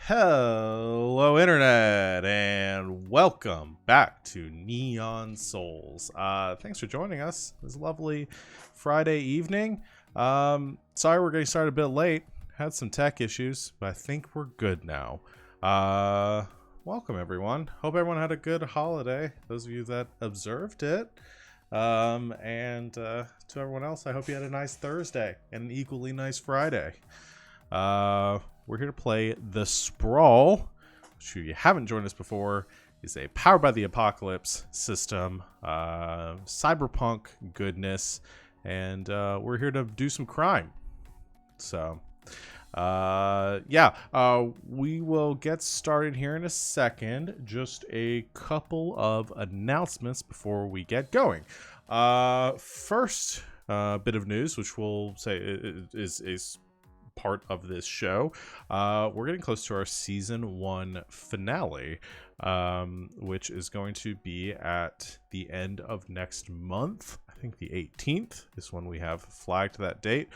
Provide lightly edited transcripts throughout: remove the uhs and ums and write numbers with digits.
Hello, Internet, and welcome back to Neon Souls. Thanks for joining us this lovely Friday evening. Sorry we're getting started a bit late. Had some tech issues, but I think we're good now. Welcome, everyone. Hope everyone had a good holiday, those of you that observed it. And to everyone else, I hope you had a nice Thursday and an equally nice Friday. We're here to play The Sprawl, which, if you haven't joined us before, is a Powered by the Apocalypse system, cyberpunk goodness, and we're here to do some crime. So, we will get started here in a second. Just a couple of announcements before we get going. First bit of news, which we'll say is part of this show. We're getting close to our season 1 finale, which is going to be at the end of next month. I think the 18th is when we have flagged that date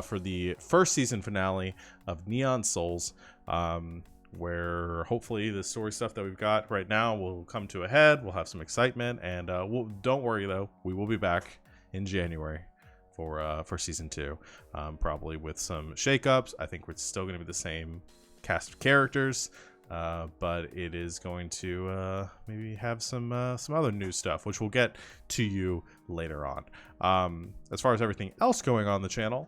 for the first season finale of Neon Souls, where hopefully the story stuff that we've got right now will come to a head. We'll have some excitement, and don't worry though, we will be back in January for season 2, probably with some shakeups. I think it's still going to be the same cast of characters, but it is going to maybe have some other new stuff, which we'll get to you later on. As far as everything else going on the channel,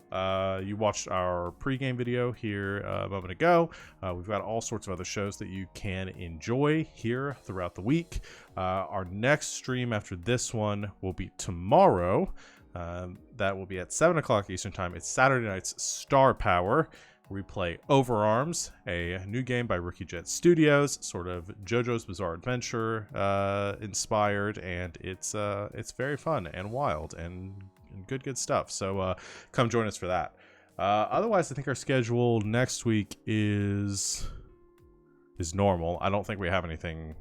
you watched our pregame video here a moment ago. We've got all sorts of other shows that you can enjoy here throughout the week. Our next stream after this one will be tomorrow. That will be at 7 o'clock Eastern Time. It's Saturday night's Star Power. We play Overarms, a new game by Rookie Jet Studios, sort of JoJo's Bizarre Adventure inspired, and it's very fun and wild and good stuff. So come join us for that. Otherwise, I think our schedule next week is normal. I don't think we have anything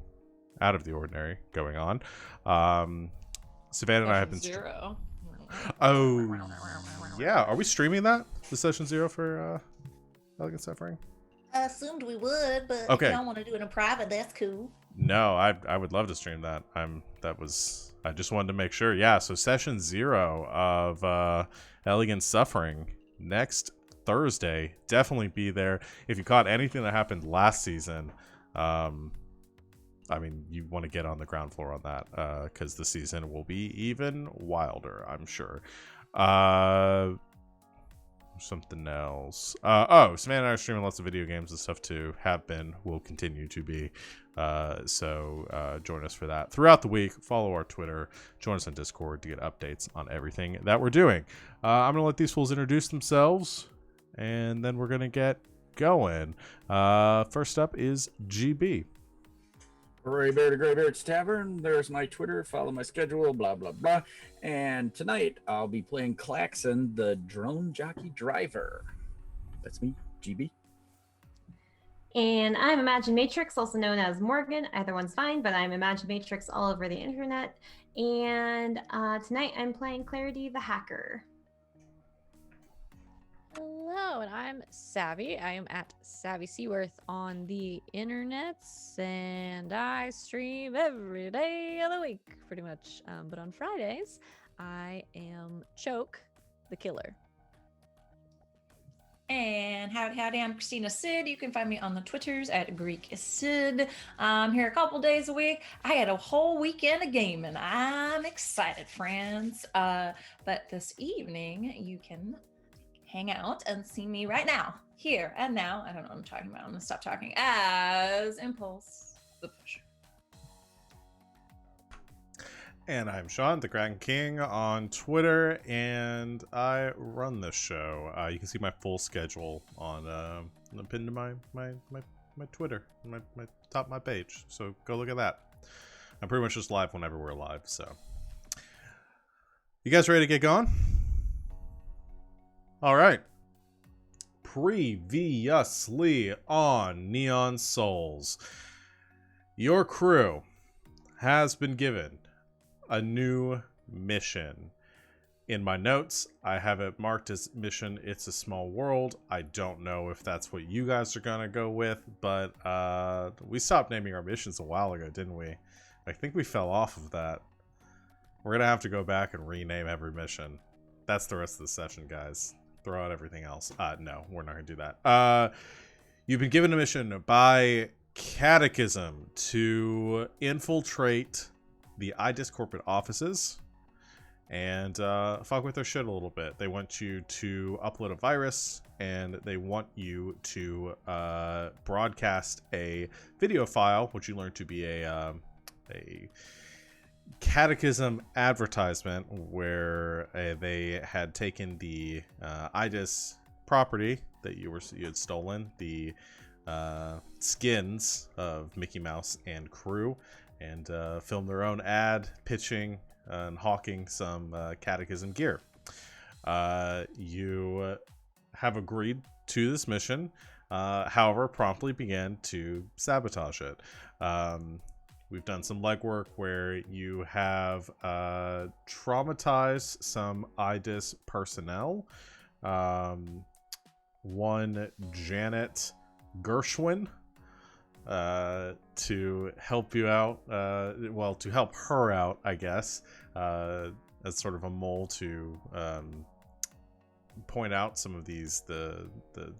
out of the ordinary going on. Savannah and I have been Zero. Oh, yeah. Are we streaming that? The Session 0 for Elegant Suffering? I assumed we would, but okay. If y'all want to do it in private, that's cool. No, I would love to stream that. I just wanted to make sure. Yeah, so Session 0 of Elegant Suffering next Thursday. Definitely be there. If you caught anything that happened last season, I mean, you want to get on the ground floor on that, because the season will be even wilder, I'm sure. Something else. Savannah and I are streaming lots of video games and stuff too. Have been, will continue to be. So join us for that throughout the week. Follow our Twitter. Join us on Discord to get updates on everything that we're doing. I'm going to let these fools introduce themselves, and then we're going to get going. First up is GB. Gray Bear to Graybeard's Tavern. There's my Twitter. Follow my schedule, blah, blah, blah. And tonight, I'll be playing Klaxon, the drone jockey driver. That's me, GB. And I'm Imagine Matrix, also known as Morgan. Either one's fine, but I'm Imagine Matrix all over the internet. And tonight, I'm playing Clarity the Hacker. Hello, and I'm Savvy. I am at Savvy Seaworth on the internets, and I stream every day of the week, pretty much. But on Fridays, I am Choke, the Killer. And howdy, I'm Christina Sid. You can find me on the Twitters at Greek Sid. I'm here a couple days a week. I had a whole weekend of gaming. I'm excited, friends. But this evening, you can hang out and see me right now, here and now. I don't know what I'm talking about. I'm gonna stop talking. As Impulse the Pusher. And I'm Sean, the Grand King, on Twitter, and I run this show. You can see my full schedule on pinned to my Twitter, my top of my page. So go look at that. I'm pretty much just live whenever we're live. So, you guys ready to get going? All right. Previously on Neon Souls, your crew has been given a new mission. In my notes, I have it marked as mission It's a Small World. I don't know if that's what you guys are going to go with, but we stopped naming our missions a while ago, didn't we? I think we fell off of that. We're going to have to go back and rename every mission. That's the rest of the session, guys. Throw out everything else. No, we're not going to do that. You've been given a mission by Catechism to infiltrate the IDIS corporate offices and fuck with their shit a little bit. They want you to upload a virus, and they want you to broadcast a video file, which you learn to be a Catechism advertisement, where they had taken the IDIS property that you had stolen, the skins of Mickey Mouse and crew, and filmed their own ad pitching and hawking some Catechism gear. You have agreed to this mission, however, promptly began to sabotage it. We've done some legwork where you have traumatized some IDIS personnel. One Janet Gershwin, to help you out, to help her out, I guess, as sort of a mole to point out some of the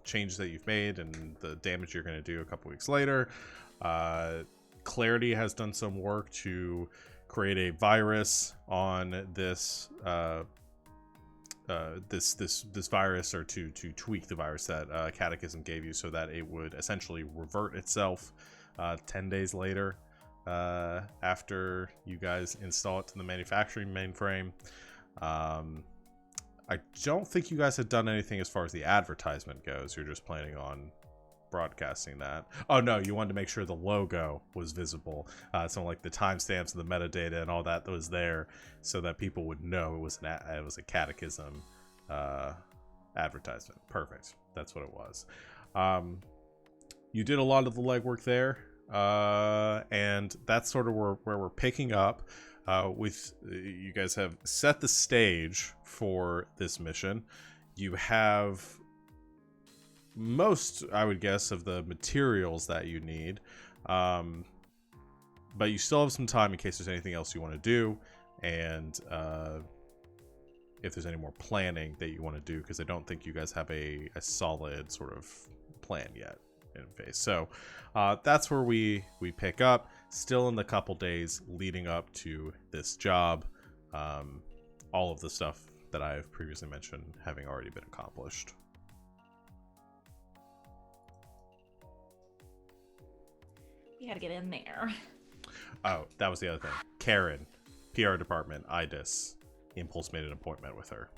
changes that you've made and the damage you're going to do a couple weeks later. Clarity has done some work to create a virus on this this virus, or to tweak the virus that Catechism gave you, so that it would essentially revert itself 10 days later after you guys install it to the manufacturing mainframe. I don't think you guys had done anything as far as the advertisement goes. You're just planning on broadcasting that. Oh no, you wanted to make sure the logo was visible, so like the timestamps and the metadata and all that was there, so that people would know it was a Catechism advertisement. Perfect, that's what it was. You did a lot of the legwork there, and that's sort of where we're picking up. With you guys have set the stage for this mission. You have most, I would guess, of the materials that you need, but you still have some time in case there's anything else you want to do, and if there's any more planning that you want to do, because I don't think you guys have a solid sort of plan yet in phase. So that's where we pick up, still in the couple days leading up to this job. All of the stuff that I've previously mentioned having already been accomplished. You gotta get in there. Oh, that was the other thing. Karen, PR department, IDIS. Impulse made an appointment with her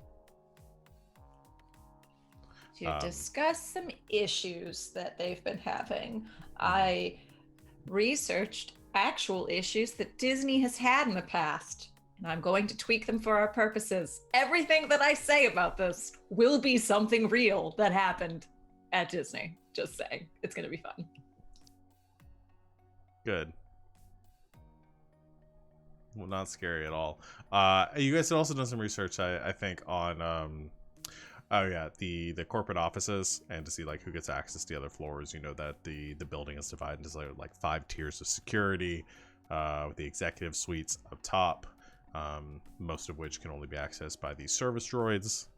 To discuss some issues that they've been having. I researched actual issues that Disney has had in the past, and I'm going to tweak them for our purposes. Everything that I say about this will be something real that happened at Disney. Just saying. It's going to be fun. Good. Well, not scary at all. You guys had also done some research, I think, on the corporate offices, and to see like who gets access to the other floors. You know that the building is divided into like 5 tiers of security, with the executive suites up top, most of which can only be accessed by the service droids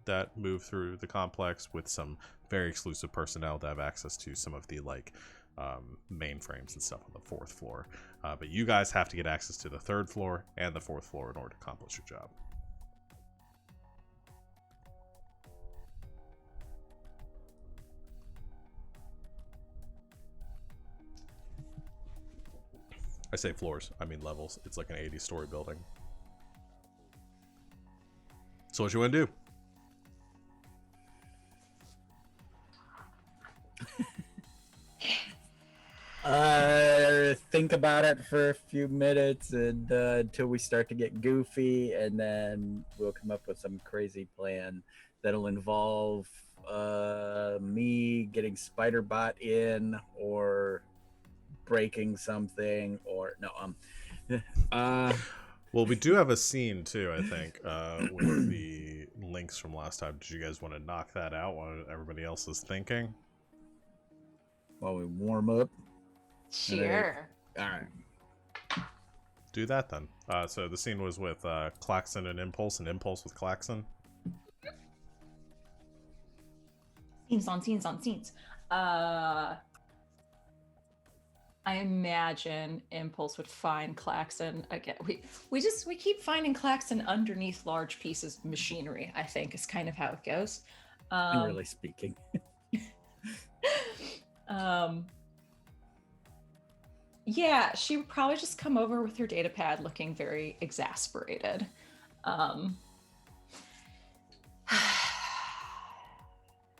that move through the complex, with some very exclusive personnel that have access to some of the mainframes and stuff on the 4th floor. But you guys have to get access to the 3rd floor and the 4th floor in order to accomplish your job. I say floors, I mean levels. It's like an 80-story building. So what you want to do? Think about it for a few minutes, and until we start to get goofy, and then we'll come up with some crazy plan that'll involve me getting Spider-Bot in, or breaking something, or no Well, we do have a scene too, I think, with the links from last time. Did you guys want to knock that out while everybody else is thinking? While we warm up. Sure. All right. Do that then. So the scene was with Klaxon and Impulse with Klaxon. Scenes on scenes on scenes. I imagine Impulse would find Klaxon again. We keep finding Klaxon underneath large pieces of machinery, I think is kind of how it goes. Generally speaking. Yeah, she would probably just come over with her data pad looking very exasperated.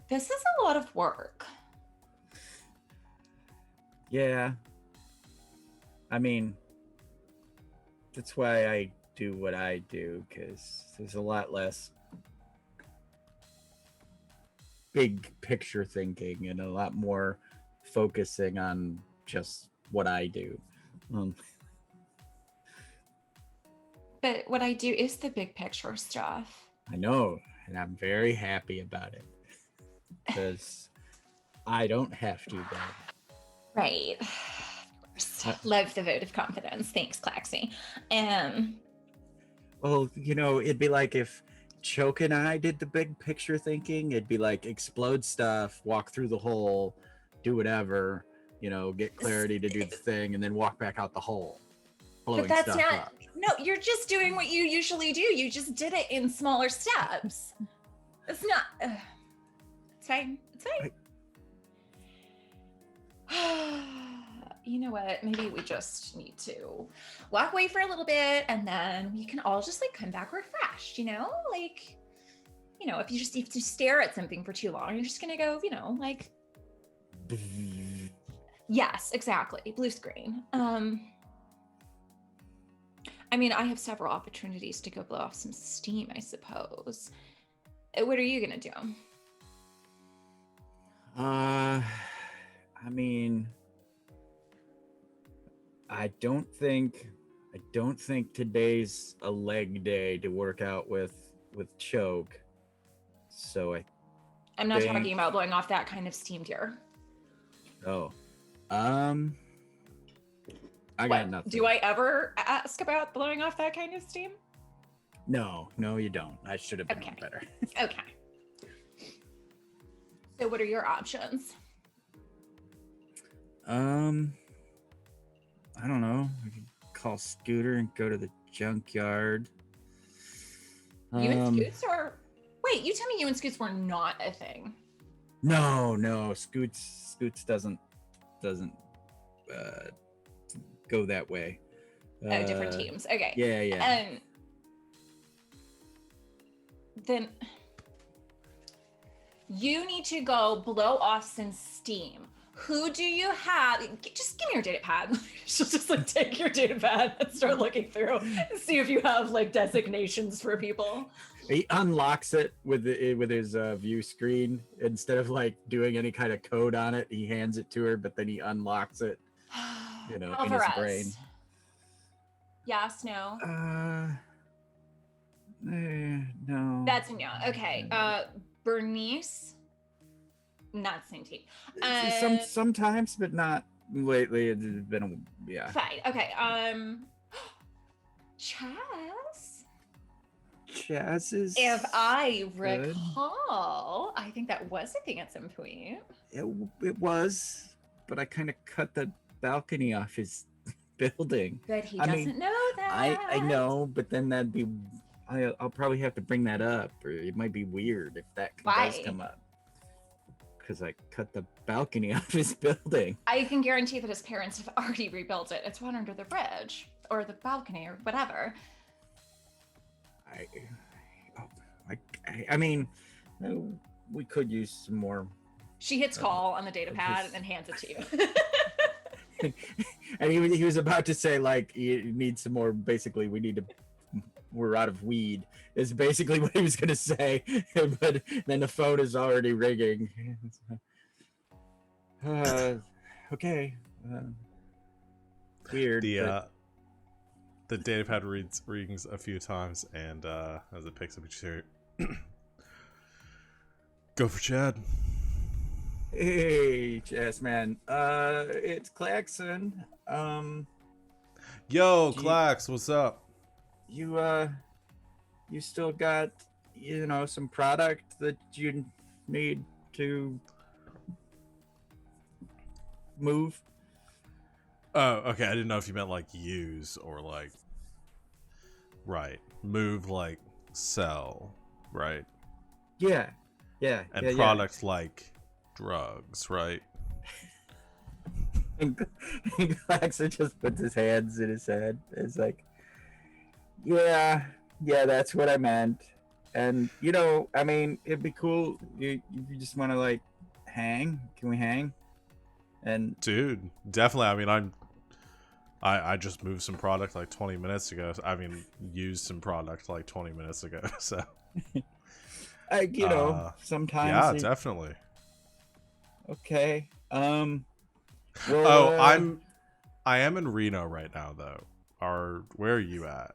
This is a lot of work. Yeah. I mean, that's why I do what I do, because there's a lot less big picture thinking and a lot more focusing on just what I do. But what I do is the big picture stuff. I know, and I'm very happy about it, because I don't have to then. Right. Of course. Love the vote of confidence. Thanks, Klaxy. Well, it'd be like if Choke and I did the big picture thinking. It'd be like explode stuff, walk through the hole, do whatever, get clarity to do the thing, and then walk back out the hole. Blowing But that's stuff not. up. No, you're just doing what you usually do. You just did it in smaller steps. It's not. It's fine. It's fine. You know what? Maybe we just need to walk away for a little bit, and then we can all just come back refreshed. If you stare at something for too long, you're just gonna go, Yes, exactly. Blue screen. I have several opportunities to go blow off some steam, I suppose. What are you gonna do? I don't think today's a leg day to work out with Choke. So I'm not talking about blowing off that kind of steam, dear. Oh. I got nothing. Do I ever ask about blowing off that kind of steam? No, you don't. I should have been better. Okay. So what are your options? I don't know. I could call Scooter and go to the junkyard. You and Scoots are... Wait, you tell me you and Scoots were not a thing. No. Scoots doesn't go that way. Different teams. Okay. Yeah. Then you need to go blow off some steam. Who do you have? Just give me your data pad. She'll just take your data pad and start looking through and see if you have designations for people. He unlocks it with his view screen. Instead of doing any kind of code on it, he hands it to her, but then he unlocks it, in his brain. Yes, no. No. That's a no. Okay. Bernice. Not the same team. Sometimes, but not lately. It's been Fine. Okay. Chaz is. If I recall, I think that was a thing at some point. It was, but I kind of cut the balcony off his building. But he doesn't know that. I know, but then that'd be. I'll probably have to bring that up, or it might be weird if that does come up. Because I cut the balcony off his building. I can guarantee that his parents have already rebuilt it. It's one under the bridge, or the balcony, or whatever. We could use some more. She hits call on the data pad and then hands it to you. And he was about to say you need some more. Basically, we're out of weed is basically what he was going to say, but then the phone is already ringing. Okay. Weird. the datapad rings a few times, and as it picks up, you hear go for Chad. Hey, Chess man. It's Klaxon. Yo, Do you- Klax, what's up? You still got, some product that you need to move? Oh, okay. I didn't know if you meant like use or like, right, move like sell, right? Yeah. And products like drugs, right? And Klaxon just puts his hands in his head. It's like, yeah, that's what I meant. And I mean, it'd be cool. You just want to like hang? Can we hang? And Dude, definitely. I mean, I just moved some product like 20 minutes ago. I mean, used some product like 20 minutes ago. So, sometimes. yeah, it- definitely. Okay. Well, I am in Reno right now, though. Where are you at?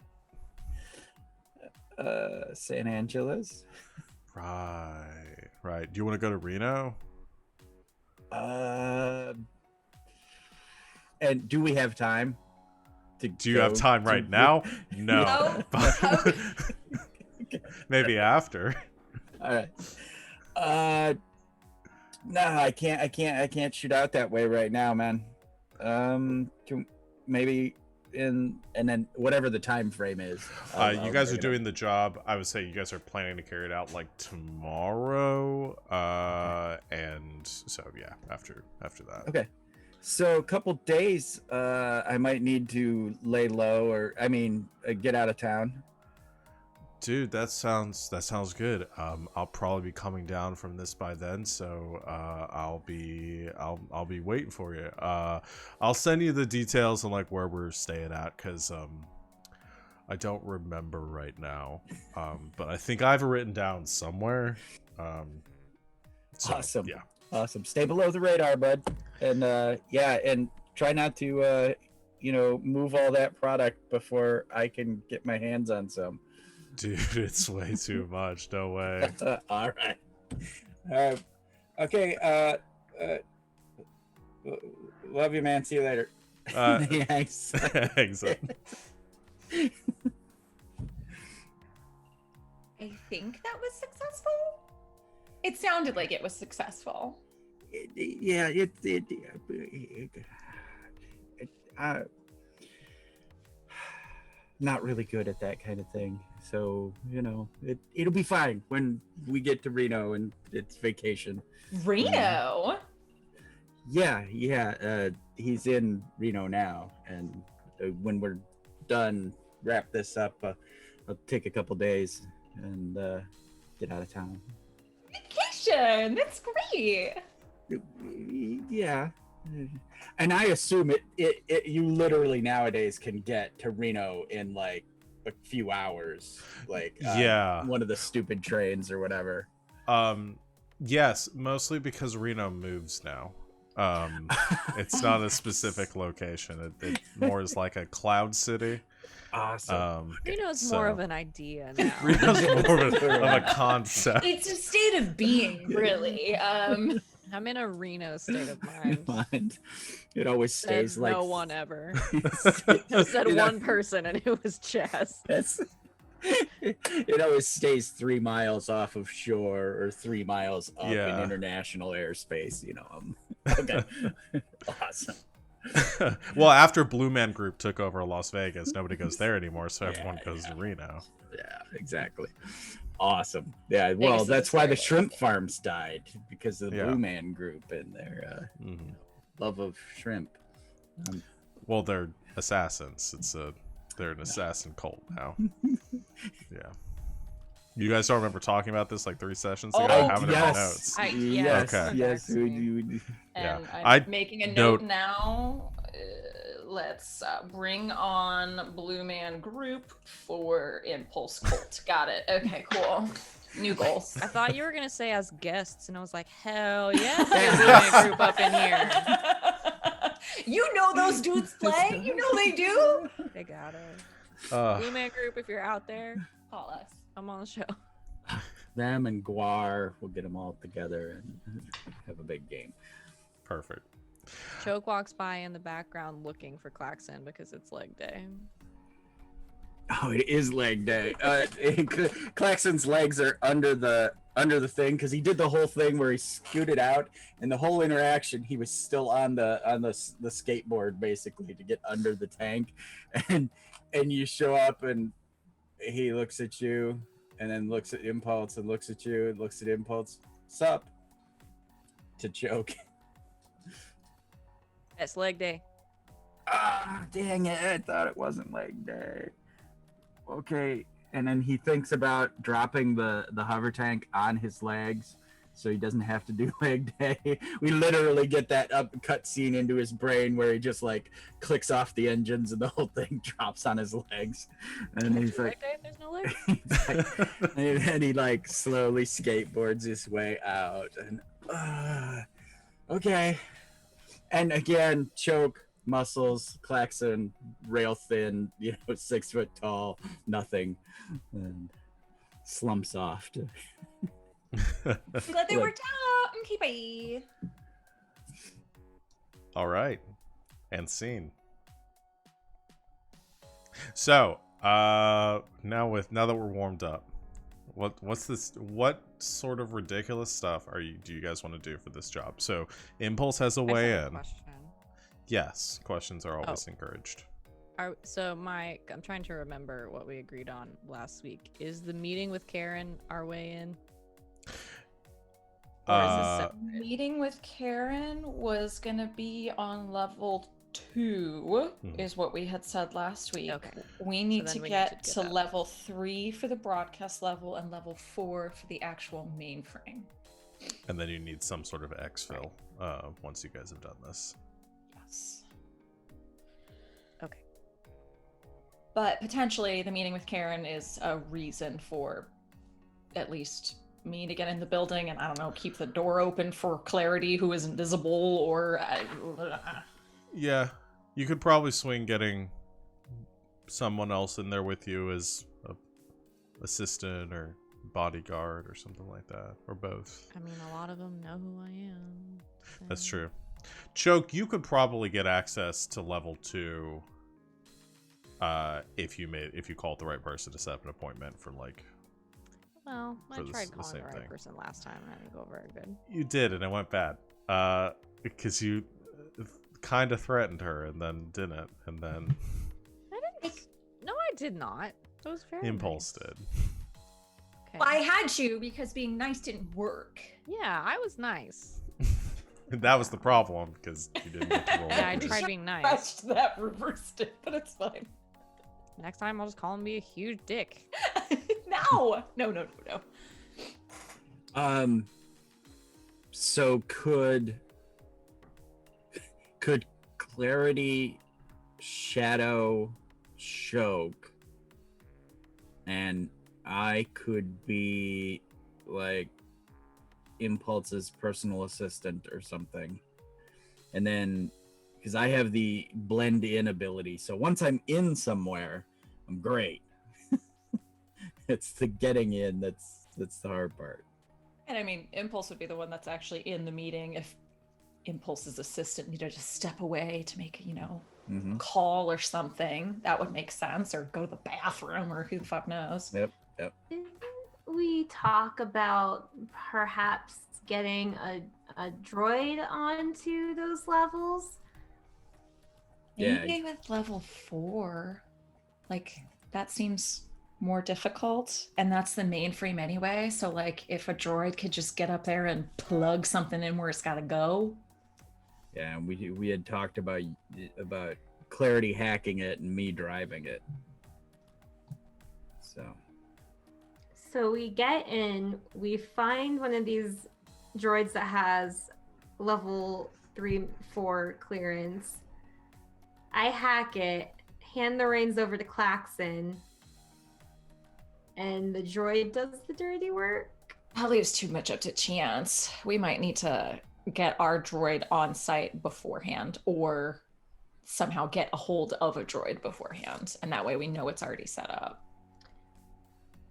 San Angeles. Right. Do you want to go to Reno? And do we have time? Do you have time right now? No. Oh, Maybe after. All right. No, I can't shoot out that way right now, man. Maybe and then whatever the time frame is. You guys are doing the job. I would say you guys are planning to carry it out like tomorrow. And so yeah, after that. Okay. So a couple days, I might need to lay low, or get out of town. Dude, that sounds good. I'll probably be coming down from this by then, so I'll be waiting for you. I'll send you the details on like where we're staying at, because I don't remember right now. But I think I have it written down somewhere. So, Awesome. Yeah. Awesome. Stay below the radar, bud. And and try not to move all that product before I can get my hands on some. Dude, it's way too much. No way. All right. Okay. Love you, man. See you later. Thanks. Thanks. I think that was successful. It sounded like it was successful. Yeah. Not really good at that kind of thing. So, it'll be fine when we get to Reno and it's vacation. Reno? Yeah. He's in Reno now. And when we're done, wrap this up, I'll take a couple days and get out of town. Vacation. That's great. Yeah. And I assume it you literally nowadays can get to Reno in like a few hours, like yeah, one of the stupid trains or whatever. Yes, mostly because Reno moves now. It's not a specific location. It more is like a cloud city. Awesome. Reno's more of an idea now. Reno's more of a concept. It's a state of being, really. I'm in a Reno state of mind. It always Said stays like no one ever. It Said one person, and it was Chess. It always stays 3 miles off of shore or 3 miles up in international airspace. Okay. Awesome. Well, after Blue Man Group took over Las Vegas, nobody goes there anymore, so everyone goes to Reno. Yeah, exactly. Awesome. Yeah, well, Vegas that's is why very the shrimp farms died, because of the Yeah. Blue Man Group and their love of shrimp. Well, they're assassins. They're an assassin cult now. Yeah. You guys don't remember talking about this like 3 sessions ago? I have it in my notes. Yes, Okay. yes. And Yeah. I'm making a note note- now. Let's bring on Blue Man Group for Impulse Cult. Got it. Okay, cool. New goals. I thought you were gonna say as guests, and I was like, hell yeah, there's a Blue Man Group up in here. You know those dudes play. You know they do. They got it. Blue Man Group, if you're out there, Call us. I'm on the show. Them and Guar, we'll get them all together and have a big game. Perfect. Choke walks by in the background looking for Klaxon because it's leg day. Oh, it is leg day. Klaxon's legs are under the thing because he did the whole thing where he scooted out, and the whole interaction he was still on the skateboard basically to get under the tank, and you show up and he looks at you and then looks at Impulse and looks at you and looks at Impulse. Sup? To Choke. It's leg day. Ah, dang it! I thought it wasn't leg day. Okay, and then he thinks about dropping the hover tank on his legs so he doesn't have to do leg day. We literally get that cut scene into his brain where he just like clicks off the engines and the whole thing drops on his legs. And he's like, Leg day? There's no leg. and then he like slowly skateboards his way out. And okay. And again, Choke, muscles, Klaxon, rail thin, 6 foot tall, nothing, and slumps off to I'm glad they worked out. Okay, bye. All right, and scene. So, now that we're warmed up, what's this? What sort of ridiculous stuff do you guys want to do for this job? So, Impulse has a way in. Yes, questions are always encouraged. I'm trying to remember what we agreed on last week. Is the meeting with Karen our way in? Or is this separate? Meeting with Karen was gonna be on level 2, is what we had said last week. Okay. We need to get to that. level 3 for the broadcast level and level 4 for the actual mainframe. And then you need some sort of exfil once you guys have done this. Yes. Okay. But potentially the meeting with Karen is a reason for at least me to get in the building and, I don't know, keep the door open for Clarity, who is invisible, or... Yeah, you could probably swing getting someone else in there with you as a assistant or bodyguard or something like that, or both. I mean, a lot of them know who I am. So. That's true. Choke, you could probably get access to level 2 if you called the right person to set up an appointment for like. Well, I for tried the calling same the right thing. person last time and it didn't go very good. You did, and it went bad. Because you kind of threatened her and then didn't, and then I didn't. No, I did not. It was very Impulse nice. did. Okay. Well, I had to, because being nice didn't work. Yeah, I was nice. That was the problem because you didn't get to roll. Yeah, I with tried it. being nice. Botched that, reversed it, but it's fine. Next time, I'll just call him be a huge dick. No. So could Clarity shadow Choke, and I could be like Impulse's personal assistant or something, and then because I have the blend in ability, so once I'm in somewhere, I'm great. It's the getting in that's the hard part. And I mean, Impulse would be the one that's actually in the meeting if Impulse's assistant needed to step away to make, Mm-hmm. call or something. That would make sense, or go to the bathroom, or who the fuck knows. Yep. Didn't we talk about perhaps getting a droid onto those levels? Yeah. Maybe with level 4. Like, that seems more difficult, and that's the mainframe anyway. So, like, if a droid could just get up there and plug something in where it's got to go. Yeah, and we had talked about Clarity hacking it and me driving it. So we get in, we find one of these droids that has level 3-4 clearance. I hack it, hand the reins over to Klaxon, and the droid does the dirty work. That leaves too much up to chance. We might need to get our droid on site beforehand, or somehow get a hold of a droid beforehand, and that way we know it's already set up.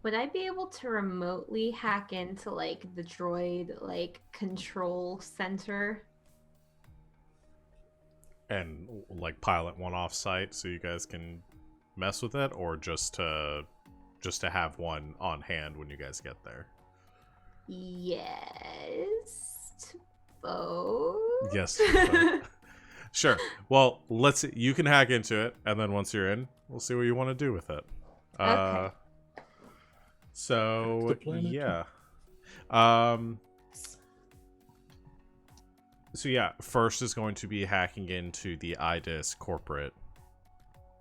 Would I be able to remotely hack into like the droid like control center? And like pilot one off site so you guys can mess with it, or just to have one on hand when you guys get there? Yes, to both. Yes. Sure. Well, you can hack into it, and then once you're in, we'll see what you want to do with it. Okay. So The planet. yeah. So yeah, first is going to be hacking into the IDIS corporate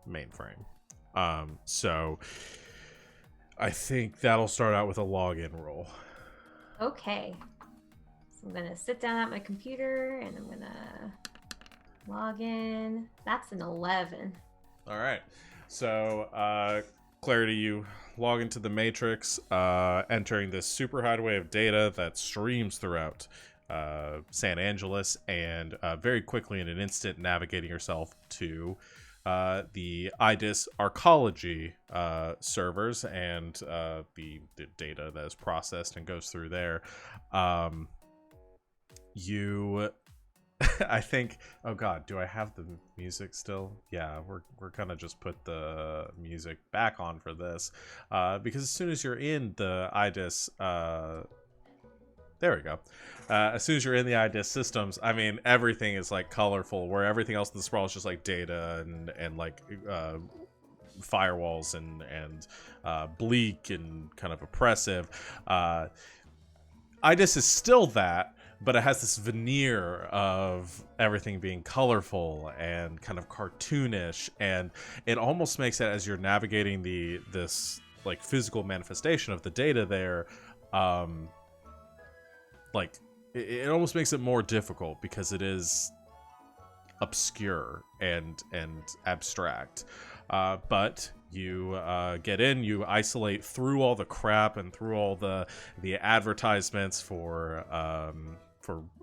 mainframe. So I think that'll start out with a login roll. Okay. So I'm gonna sit down at my computer and I'm gonna log in. That's an 11. All right. So, Clarity, you log into the Matrix, entering this super hideaway of data that streams throughout San Angeles, and very quickly, in an instant, navigating yourself to the IDIS arcology servers and the data that is processed and goes through there. You I think, oh god, do I have the music still? Yeah, we're gonna just put the music back on for this, because as soon as you're in the IDIS, there we go. As soon as you're in the IDIS systems, I mean, everything is like colorful, where everything else in the sprawl is just like data and like firewalls and bleak and kind of oppressive. IDIS is still that, but it has this veneer of everything being colorful and kind of cartoonish, and it almost makes it, as you're navigating this like physical manifestation of the data there, like it almost makes it more difficult because it is obscure and abstract. But you get in, you isolate through all the crap and through all the advertisements for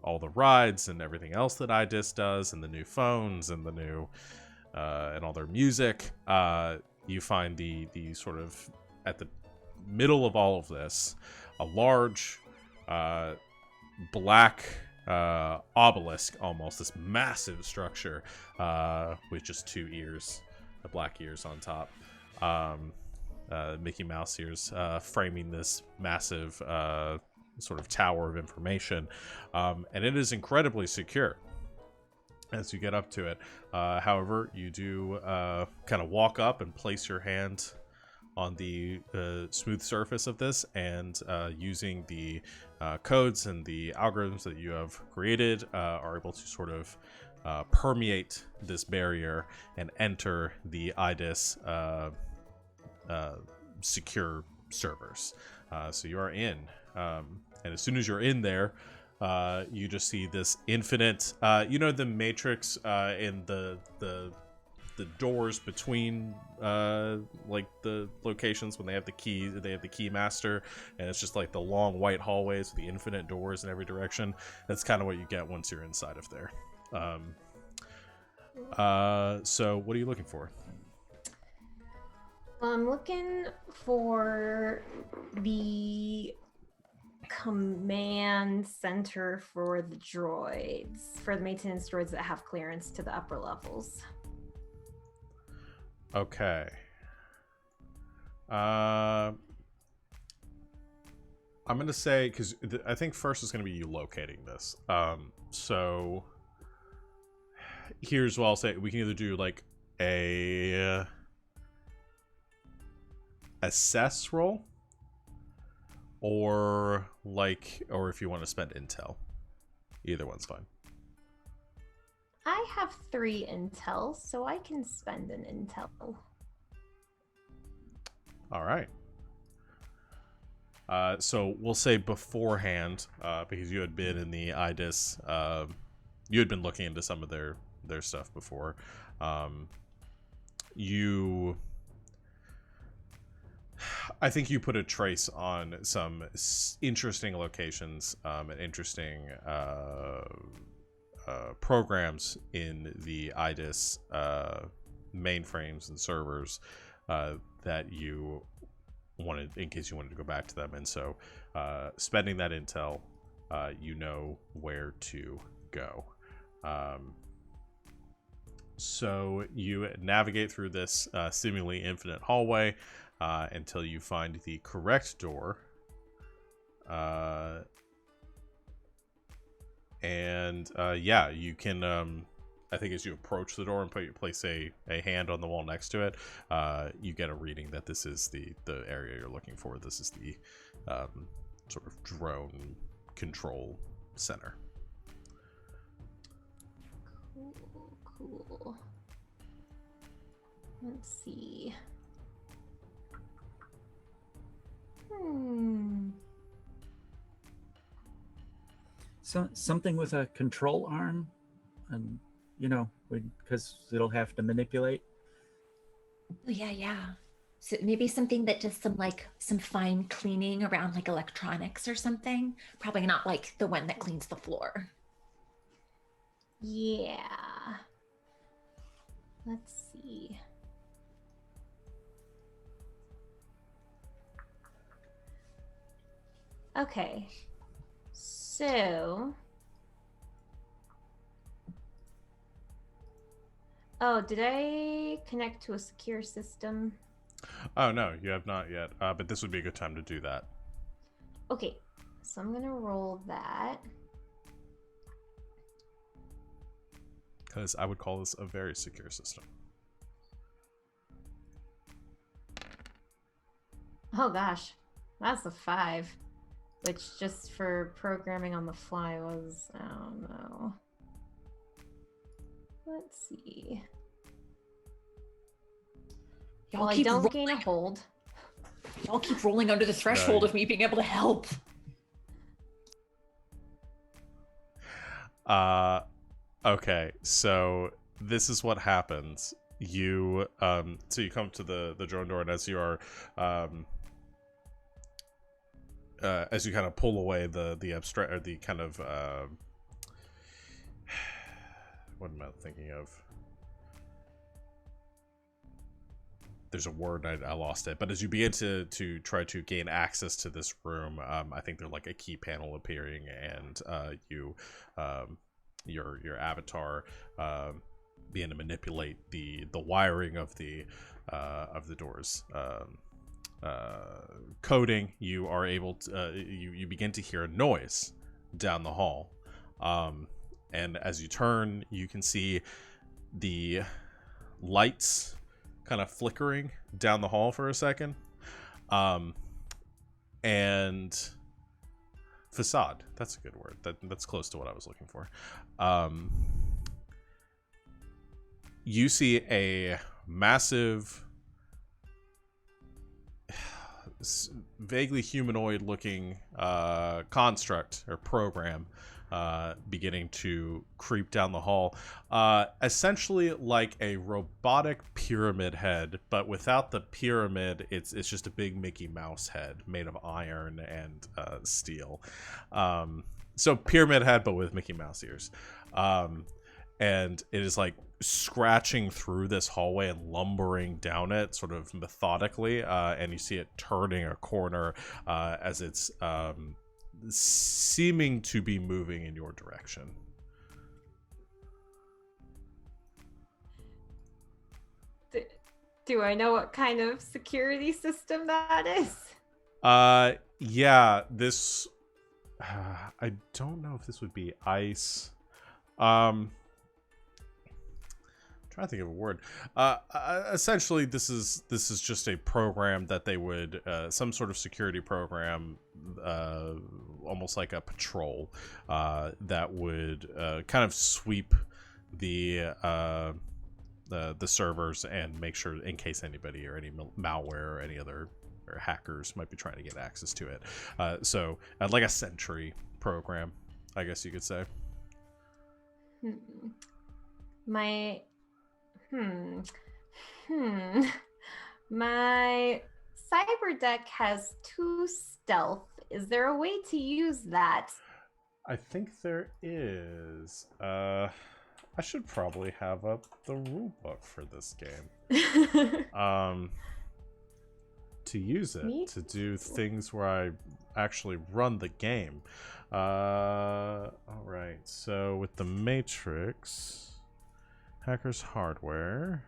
all the rides and everything else that IDIS does, and the new phones and the new and all their music. You find the sort of at the middle of all of this, a large black obelisk, almost this massive structure with just two ears, the black ears on top, Mickey Mouse ears, framing this massive sort of tower of information, and it is incredibly secure as you get up to it. However, you do kind of walk up and place your hand on the smooth surface of this, and using the codes and the algorithms that you have created, are able to sort of permeate this barrier and enter the IDIS secure servers. So you are in, and as soon as you're in there, you just see this infinite, the Matrix in the doors between like the locations when they have the key master, and it's just like the long white hallways with the infinite doors in every direction. That's kind of what you get once you're inside of there. So what are you looking for? I'm looking for the command center for the droids, for the maintenance droids that have clearance to the upper levels. Okay. I'm gonna say, because I think first is gonna be you locating this. So here's what I'll say: we can either do like a assess roll, or if you want to spend intel. Either one's fine. I have 3 intel, so I can spend an intel. All right. So we'll say beforehand, because you had been in the IDIS, you had been looking into some of their stuff before. I think you put a trace on some interesting locations, and interesting programs in the IDIS mainframes and servers that you wanted, in case you wanted to go back to them. And so spending that intel, you know where to go. So you navigate through this seemingly infinite hallway until you find the correct door. Yeah, you can, I think as you approach the door and place a hand on the wall next to it, you get a reading that this is the area you're looking for. This is the sort of drone control center. Cool. Let's see. So something with a control arm, and because it'll have to manipulate. Oh, yeah. So maybe something that does some fine cleaning around like electronics or something. Probably not like the one that cleans the floor. Yeah. Let's see. Okay. So. Oh, did I connect to a secure system? Oh, no, you have not yet. But this would be a good time to do that. Okay. So I'm going to roll that. Because I would call this a very secure system. Oh gosh, that's a 5, which just for programming on the fly was, I don't know. Let's see. Well, I don't gain a hold. Y'all keep rolling under the threshold of me being able to help. Okay, so this is what happens. You so you come to the drone door, and as you are as you kind of pull away the abstract, or the kind of what am I thinking of? There's a word, I lost it. But as you begin to try to gain access to this room, I think there's like a key panel appearing, and your avatar begin to manipulate the wiring of the doors. Coding, you are able to you begin to hear a noise down the hall, and as you turn, you can see the lights kind of flickering down the hall for a second, and facade, that's a good word, that's close to what I was looking for. You see a massive, vaguely humanoid looking construct or program beginning to creep down the hall, essentially like a robotic pyramid head, but without the pyramid, it's just a big Mickey Mouse head made of iron and steel. So pyramid head, but with Mickey Mouse ears. And it is like scratching through this hallway and lumbering down it sort of methodically, and you see it turning a corner as it's seeming to be moving in your direction. Do I know what kind of security system that is? Yeah, this I don't know if this would be ICE. Trying to think of a word. Essentially, this is just a program that they would some sort of security program, almost like a patrol, that would kind of sweep the servers and make sure, in case anybody or any malware or any other or hackers might be trying to get access to it. So like a sentry program, I guess you could say. My My cyber deck has 2 stealth. Is there a way to use that? I think there is. I should probably have up the rule book for this game. To use it Me to do things where I actually run the game. All right. So with the Matrix, Hacker's Hardware.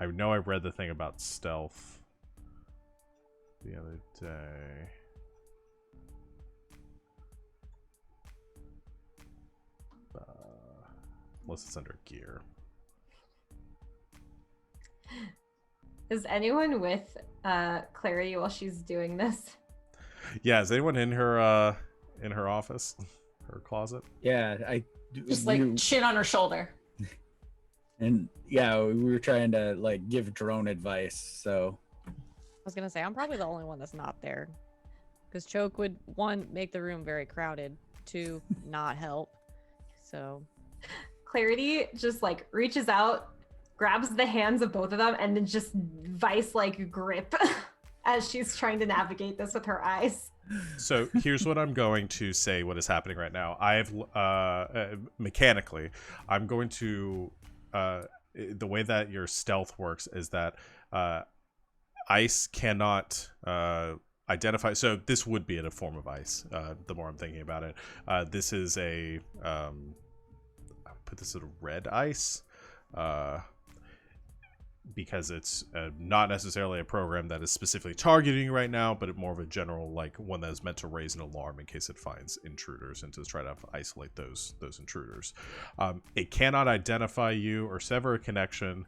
I know I read the thing about stealth the other day. Unless it's under gear. Is anyone with Clarity while she's doing this? Yeah, is anyone in her office? Her closet? Yeah, Just like chin on her shoulder. and yeah, we were trying to like give drone advice. So I was gonna say I'm probably the only one that's not there, because Choke would, one, make the room very crowded, two, not help. So Clarity just like reaches out, grabs the hands of both of them, and then just vice like grip as she's trying to navigate this with her eyes. So here's what I'm going to say what is happening right now. I've mechanically, I'm going to the way that your stealth works is that ice cannot identify. So this would be in a form of ice. The more I'm thinking about it, this is a I'll put this at a red ice. Because it's not necessarily a program that is specifically targeting you right now, but more of a general, like, one that is meant to raise an alarm in case it finds intruders and to try to isolate those intruders. It cannot identify you or sever a connection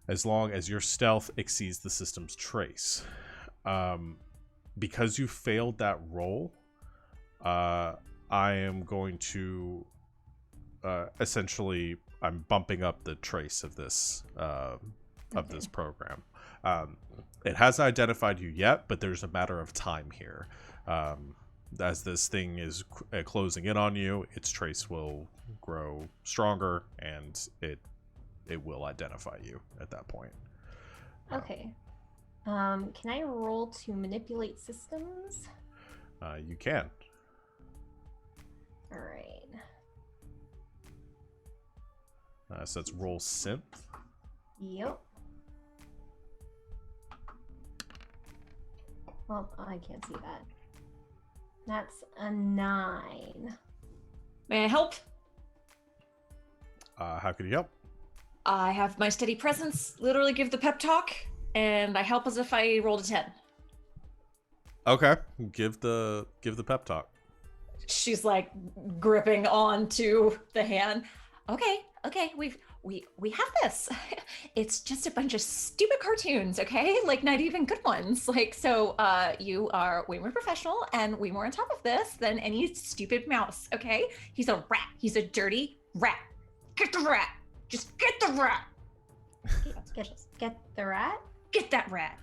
as long as your stealth exceeds the system's trace. Because you failed that roll, I am going to essentially, I'm bumping up the trace of this this program. It hasn't identified you yet, but there's a matter of time here. As this thing is closing in on you, its trace will grow stronger, and it will identify you at that point. Okay. Can I roll to manipulate systems? You can. All right. So let's roll synth. Yep. Well, I can't see that. That's a 9. May I help? How can you help? I have my steady presence, literally give the pep talk, and I help as if I rolled a 10. Okay, give the pep talk. She's like gripping onto the hand. Okay, we have this. It's just a bunch of stupid cartoons, okay? Like, not even good ones. Like, so you are way more professional and way more on top of this than any stupid mouse, okay? He's a rat. He's a dirty rat. Get the rat. Just get the rat. Get the rat? Get that rat.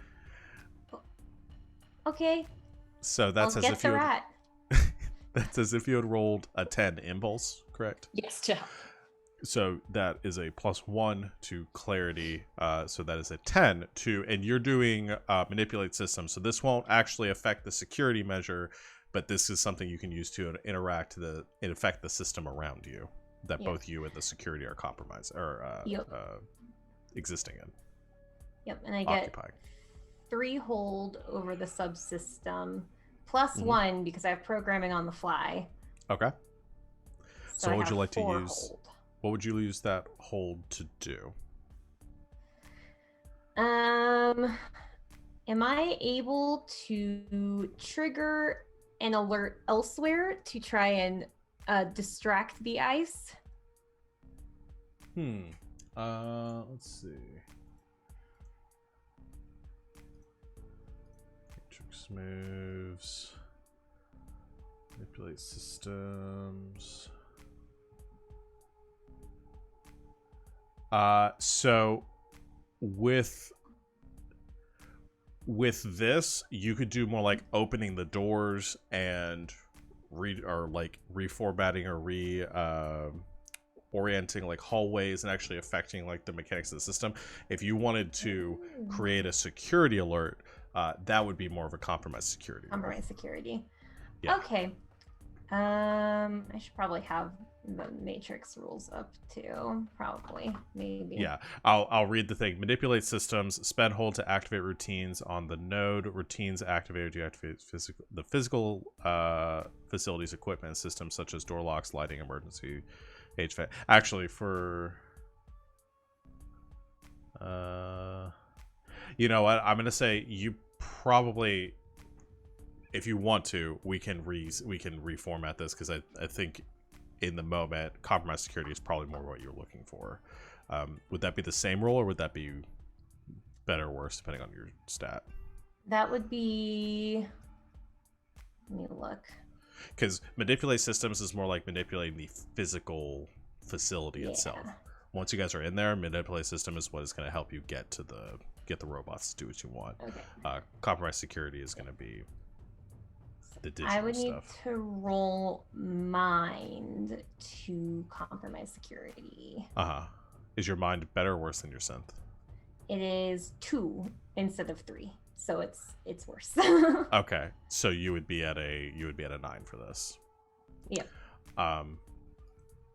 Okay. So that's I'll as get if the you had, rat. that's as if you had rolled a 10 impulse, correct? Yes, to help. So that is a +1 to clarity. So that is a 10 to, and you're doing manipulate systems. So this won't actually affect the security measure, but this is something you can use to interact and affect the system around you that both you and the security are compromised or existing in. Yep, and I get Occupying. 3 hold over the subsystem, plus 1 because I have programming on the fly. Okay. So I what would have you like to 4 use? hold. What would you use that hold to do? Am I able to trigger an alert elsewhere to try and distract the ice? Let's see. Matrix moves. Manipulate systems. So with this, you could do more like opening the doors and reformatting or orienting like hallways and actually affecting like the mechanics of the system. If you wanted to create a security alert, that would be more of a compromised security. role. Compromise security. Yeah. Okay. I should probably have the matrix rules up too. Probably. Maybe. Yeah, I'll read the thing. Manipulate systems. Spend hold to activate routines on the node. Routines activated to activate the physical facilities, equipment, and systems such as door locks, lighting, emergency HVAC. Actually, for you know what? I'm gonna say you probably, if you want to, we can reformat this, because I think in the moment compromised security is probably more what you're looking for. Would that be the same role, or would that be better or worse depending on your stat? That would be. Let me look. Because manipulate systems is more like manipulating the physical facility itself. Once you guys are in there, manipulate system is what is going to help you get the robots to do what you want. Okay. Compromised security is going to be the digital I would need stuff. to roll mind to compromise security. Is your mind better or worse than your synth? It is 2 instead of 3, so it's worse. Okay, so you would be at a 9 for this. Yep.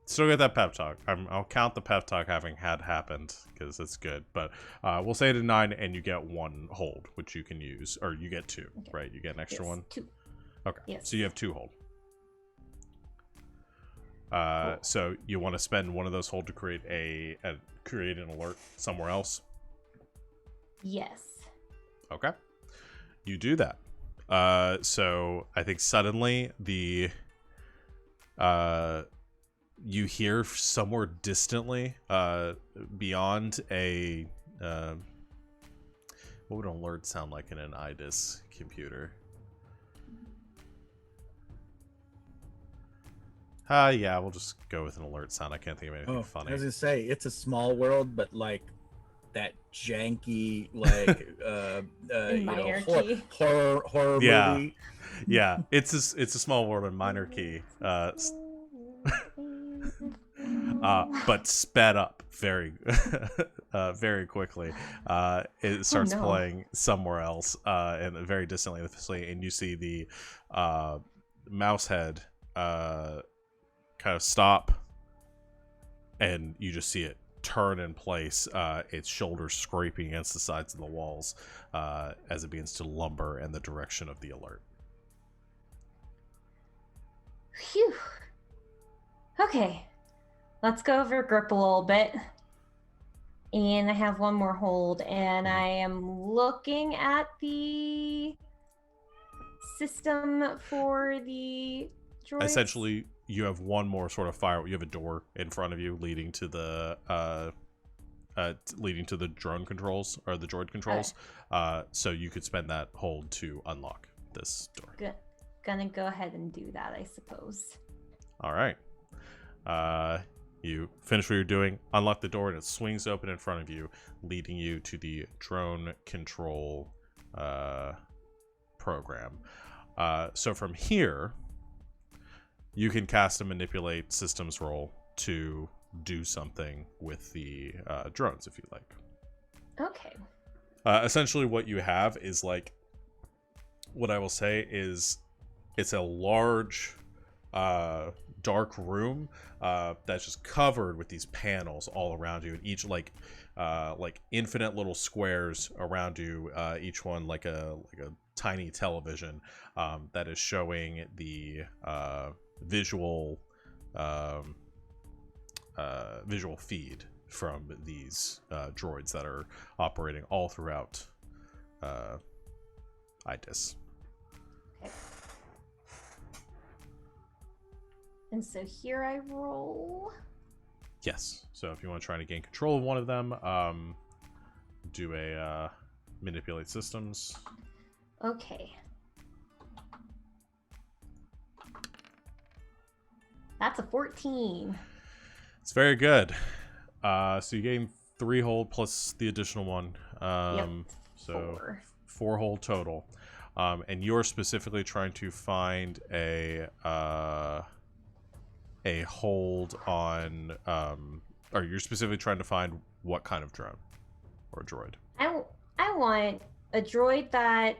Still get that pep talk. I'll count the pep talk having happened, because it's good. But we'll say it a 9, and you get 1 hold, which you can use, or you get 2, Okay. right? You get an extra Yes, 1. 2. Okay. Yes. So you have 2 hold. Cool. So you want to spend 1 of those hold to create an alert somewhere else. Yes. Okay. You do that. So I think suddenly you hear somewhere distantly, beyond a what would an alert sound like in an IDIS computer? Yeah, we'll just go with an alert sound. I can't think of anything funny. I was gonna say it's a small world, but like that janky, like Minor key. horror Yeah. movie. Yeah, it's a small world in minor key, but sped up very very quickly. It starts no. playing somewhere else, and very distantly in the facility, and you see the mouse head kind of stop, and you just see it turn in place, its shoulders scraping against the sides of the walls, as it begins to lumber in the direction of the alert. Phew. Okay. Let's go over grip a little bit. And I have 1 more hold, and I am looking at the system for the droids. Essentially, you have 1 more sort of fire. You have a door in front of you leading to the drone controls, or the droid controls. So you could spend that hold to unlock this door. Good. Gonna go ahead and do that, I suppose. All right. You finish what you're doing, unlock the door, and it swings open in front of you, leading you to the drone control program. So from here, you can cast a manipulate systems roll to do something with the drones, if you like. Okay. Essentially, what you have is like, what I will say is, it's a large, dark room that's just covered with these panels all around you, and each like infinite little squares around you, each one like a tiny television that is showing the visual feed from these droids that are operating all throughout IDIS. Okay. And so here I roll. Yes. So if you want to try to gain control of one of them, do a manipulate systems. Okay. That's a 14. It's very good. So you gain 3 hold plus the additional 1. Yep. So 4. 4 hold total. And you're specifically trying to find a hold on, or you're specifically trying to find what kind of drone or droid? I want a droid that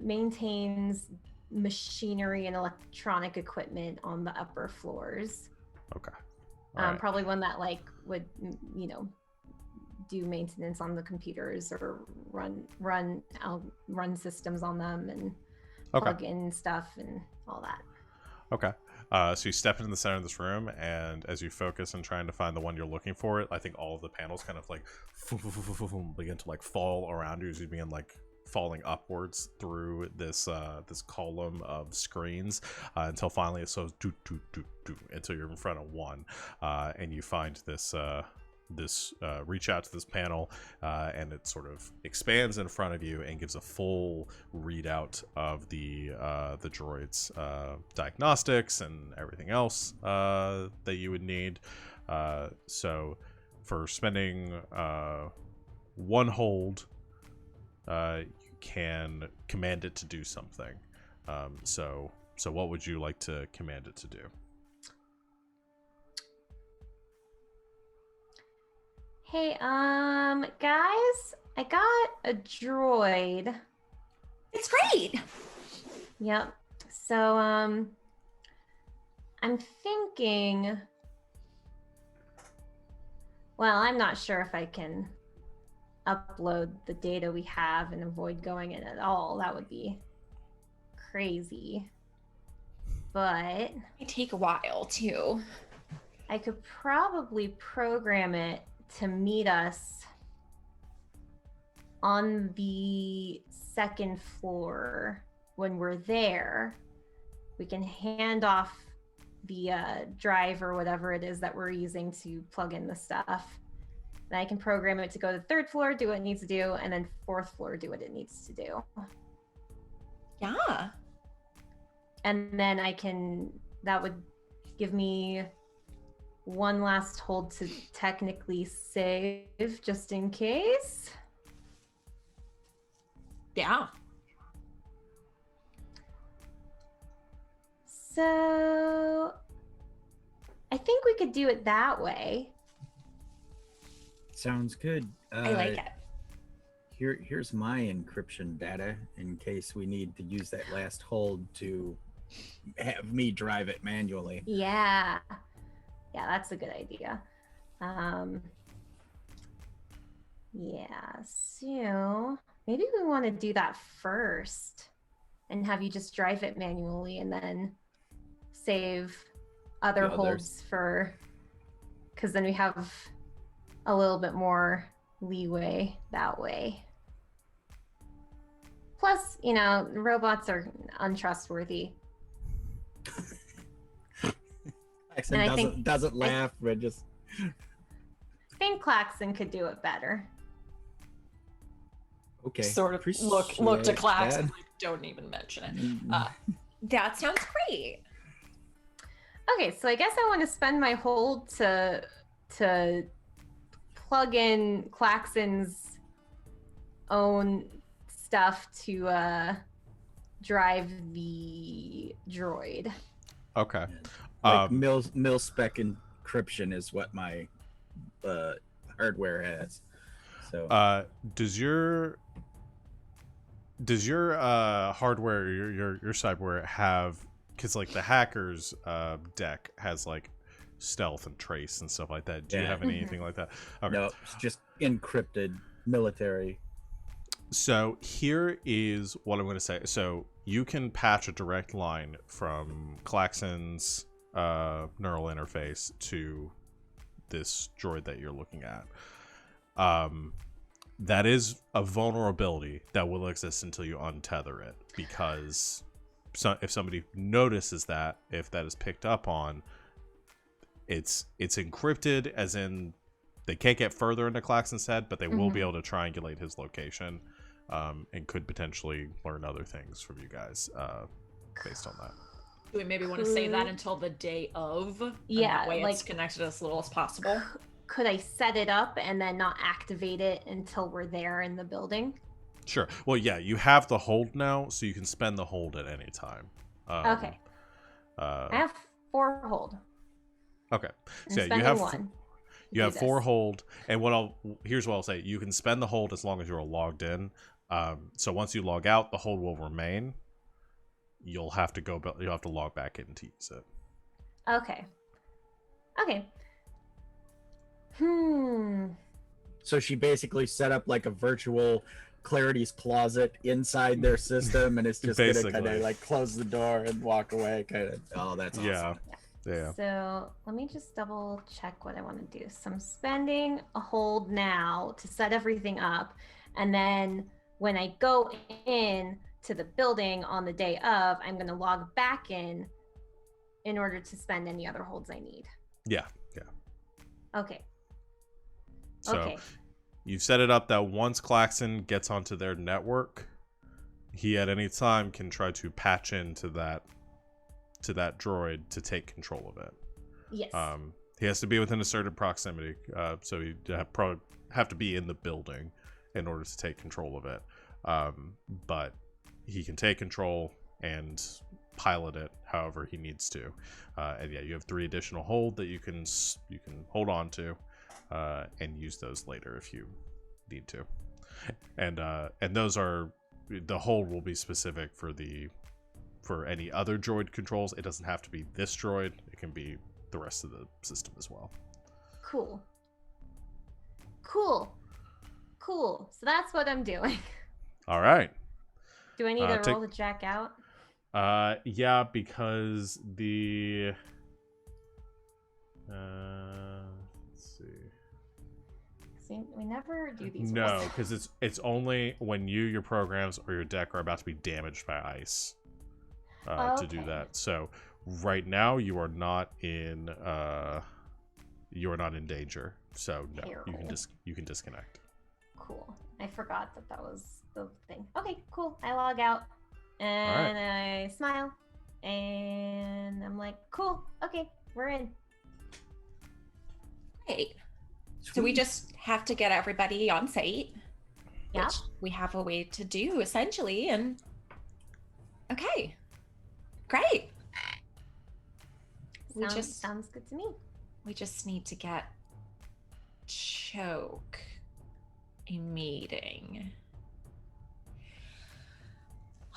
maintains machinery and electronic equipment on the upper floors. Okay. All right. Probably one that like would, do maintenance on the computers or run systems on them and plug in stuff and all that. Okay. So you step into the center of this room, and as you focus on trying to find the one you're looking for, I think all of the panels kind of like begin to like fall around you as you begin like falling upwards through this this column of screens until finally it goes do until you're in front of one, and you find this reach out to this panel, and it sort of expands in front of you and gives a full readout of the droid's diagnostics and everything else that you would need. So for spending one hold, you can command it to do something. So what would you like to command it to do? Hey, guys, I got a droid. It's great. Yep. So, I'm thinking, well, I'm not sure if I can upload the data we have and avoid going in at all. That would be crazy. But It take a while too. I could probably program it to meet us on the second floor. When we're there, we can hand off the drive or whatever it is that we're using to plug in the stuff. And I can program it to go to the third floor, do what it needs to do, and then fourth floor, do what it needs to do. Yeah. And then that would give me one last hold to technically save just in case. Yeah. So I think we could do it that way. Sounds good. I like it. Here's my encryption data in case we need to use that last hold to have me drive it manually. Yeah, that's a good idea. So maybe we want to do that first and have you just drive it manually and then save other holds because then we have a little bit more leeway that way. Plus, robots are untrustworthy. Klaxon doesn't laugh, but just. I think Klaxon could do it better. Okay. Sort of look to Klaxon. Like, don't even mention it. That sounds great. Okay, so I guess I want to spend my hold to plug in Klaxon's own stuff to drive the droid. Okay. Like mil spec encryption is what my hardware has. So does your hardware, your cyberware have, because like the hacker's deck has like stealth and trace and stuff like that. Do you have anything like that? Okay. No, it's just encrypted military. So here is what I'm going to say. So you can patch a direct line from Klaxon's neural interface to this droid that you're looking at. That is a vulnerability that will exist until you untether it, because if somebody notices that, if that is picked up on, it's encrypted, as in they can't get further into Klaxon's head, but they will be able to triangulate his location, and could potentially learn other things from you guys based on that. Do we maybe want to save that until the day of? Yeah, that way it's connected as little as possible. Could I set it up and then not activate it until we're there in the building? Sure. Well, yeah, you have the hold now, so you can spend the hold at any time. Okay. I have 4 hold. Okay. So yeah, you have 4 hold, and here's what I'll say: you can spend the hold as long as you're logged in. So once you log out, the hold will remain. You'll have to log back in to use it. Okay. Okay. So she basically set up like a virtual Clarity's closet inside their system, and it's just gonna kind Basically. of like close the door and walk away. Kind of. Oh, that's awesome. Yeah. So let me just double check what I want to do. So I'm spending a hold now to set everything up. And then when I go in to the building on the day of, I'm going to log back in order to spend any other holds I need. Yeah. Okay. So Okay. you've set it up that once Klaxon gets onto their network, he at any time can try to patch into that droid to take control of it. Yes. He has to be within a certain proximity, so he'd have to be in the building in order to take control of it. But he can take control and pilot it however he needs to. And yeah, you have 3 additional hold that you can hold on to and use those later if you need to. And those are, the hold will be specific for any other droid controls. It doesn't have to be this droid. It can be the rest of the system as well. Cool. So that's what I'm doing. All right. Do I need to roll to jack out? Yeah, because the let's see. We never do these. No, because it's only when your programs or your deck are about to be damaged by ice to do that. So right now you are not in danger. So no, you can disconnect. Cool. I forgot that was the thing. Okay, cool. I log out and I smile and I'm like, cool. Okay, we're in. Great. So we just have to get everybody on site. Yeah. Which we have a way to do essentially. And okay, great. Sounds good to me. We just need to get Choke a meeting.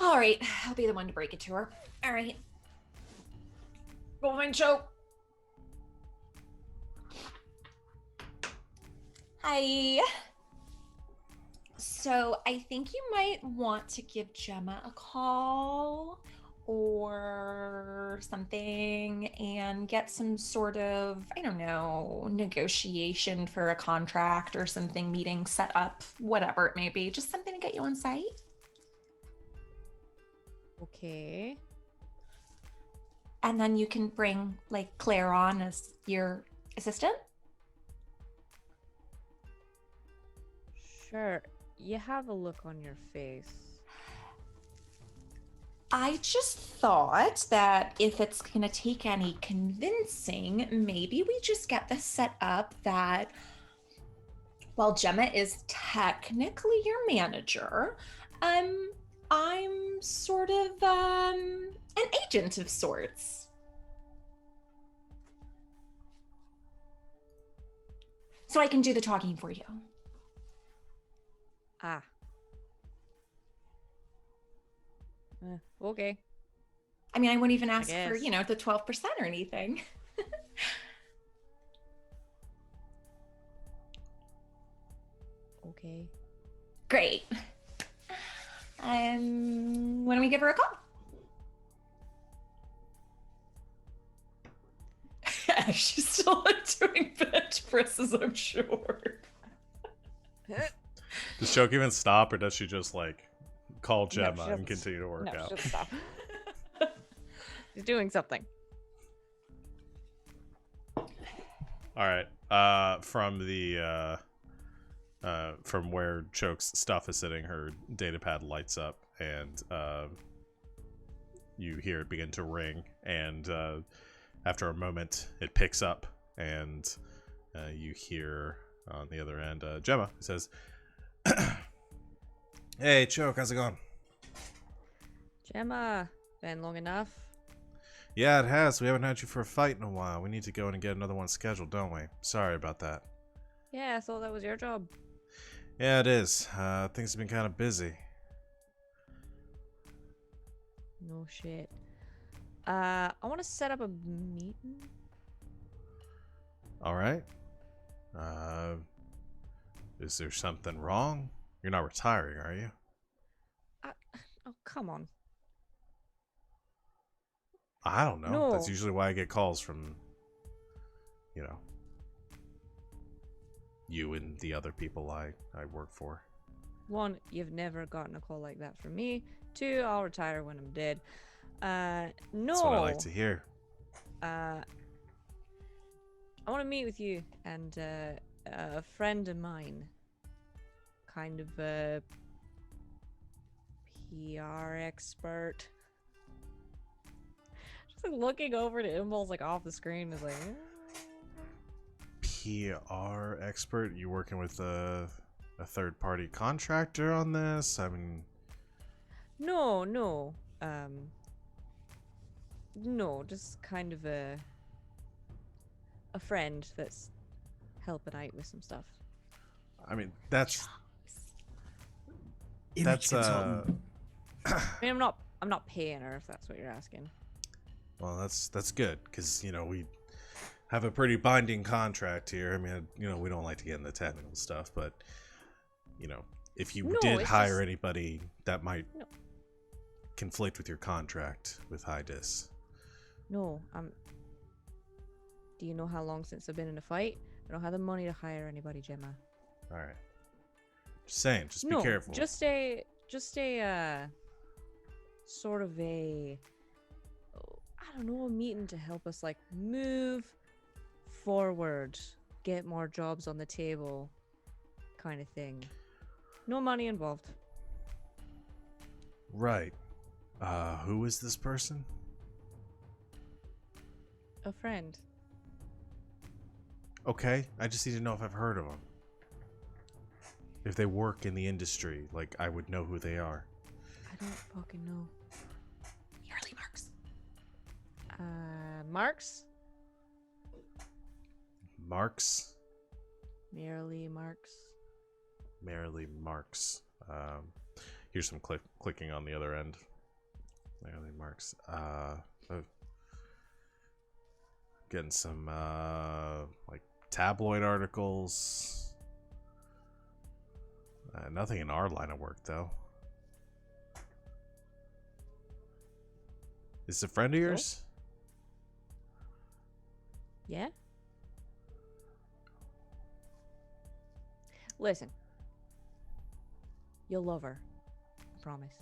All right, I'll be the one to break it to her. All right. Go find Choke. Hi. So I think you might want to give Gemma a call or something and get some sort of, I don't know, negotiation for a contract or something, meeting set up, whatever it may be. Just something to get you on site. Okay. And then you can bring like Claire on as your assistant. Sure. You have a look on your face. I just thought that if it's gonna take any convincing, maybe we just get this set up that while Gemma is technically your manager, I'm sort of an agent of sorts. So I can do the talking for you. Ah. Okay. I mean, I wouldn't even ask for, guess. the 12% or anything. Okay. Great. When do we give her a call? She's still doing bench presses, I'm sure. Does Choke even stop, or does she just like call No, Gemma she and doesn't. continue to work No, out? she'll stop. She's doing something. All right. From where Choke's stuff is sitting, her datapad lights up, and you hear it begin to ring. And after a moment, it picks up, and you hear on the other end Gemma, who says, "Hey, Choke, how's it going?" Gemma, been long enough? Yeah, it has. We haven't had you for a fight in a while. We need to go in and get another one scheduled, don't we? Sorry about that. Yeah, I thought that was your job. Yeah, it is. Things have been kind of busy. No shit. I want to set up a meeting. All right. Uh, is there something wrong? You're not retiring, are you? Oh, come on. I don't know. No. That's usually why I get calls from, you know, you and the other people I work for. One, you've never gotten a call like that from me. Two, I'll retire when I'm dead. No. That's what I like to hear. I want to meet with you and a friend of mine. Kind of a PR expert. Just like looking over to Impulse like off the screen is like PR expert? You working with a third-party contractor on this? I mean... No, no. No, just kind of a friend that's helping out with some stuff. I mean, that's Image consultant. I mean, I'm not paying her if that's what you're asking. well, that's good because you know we have a pretty binding contract here. I mean, you know, we don't like to get into technical stuff, but you know, if you No, did it's hire just- anybody, that might No. conflict with your contract with Hydis. No, do you know how long since I've been in a fight? I don't have the money to hire anybody, Gemma. All right, just saying, just No, be careful. just a sort of a I don't know, a meeting to help us like move forward, get more jobs on the table, kind of thing. No money involved. Right. Who is this person? A friend. Okay, I just need to know if I've heard of them. If they work in the industry, like I would know who they are. I don't fucking know. Early marks. Marks? Marks? Merely Marks. Merrily Marks. Here's some clicking on the other end. Merrily Marks. Getting some like tabloid articles. Nothing in our line of work though. Is this a friend of yours? Yeah? Listen. You'll love her. I promise.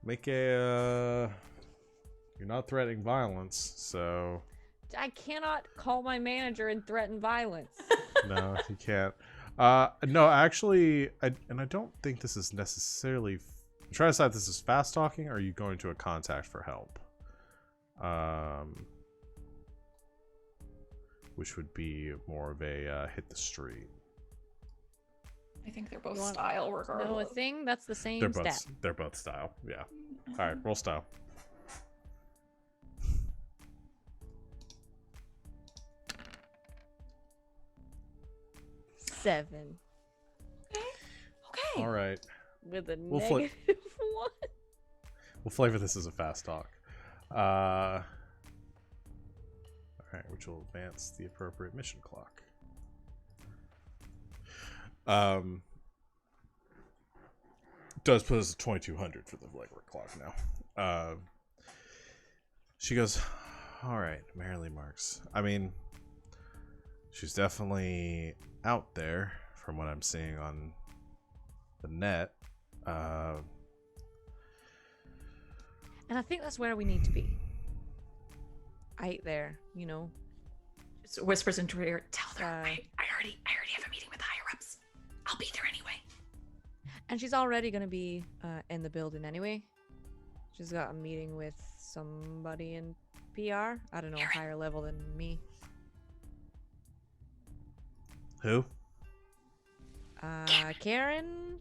Make a. You're not threatening violence, so I cannot call my manager and threaten violence. no, you can't. No, actually, I don't think this is necessarily. I'm trying to decide if this is fast talking or are you going to a contact for help? Which would be more of a hit the street. I think they're both You want- style No, a regardless. thing that's the same They're both stat. they're both style. Yeah. All right, roll style. Seven Okay. All right. with a We'll flip. negative one. We'll flavor this as a fast talk. All right, which will advance the appropriate mission clock. Does put us at 2200 for the legwork clock now. She goes, all right, Merrily Marks. I mean, she's definitely out there from what I'm seeing on the net. And I think that's where we need to be. Out there, you know. Just whispers into her ear. Tell her. Uh, I already have a meeting with the higher ups. I'll be there anyway. And she's already going to be in the building anyway. She's got a meeting with somebody in PR. I don't know, Karen. higher level than me. Who? Karen?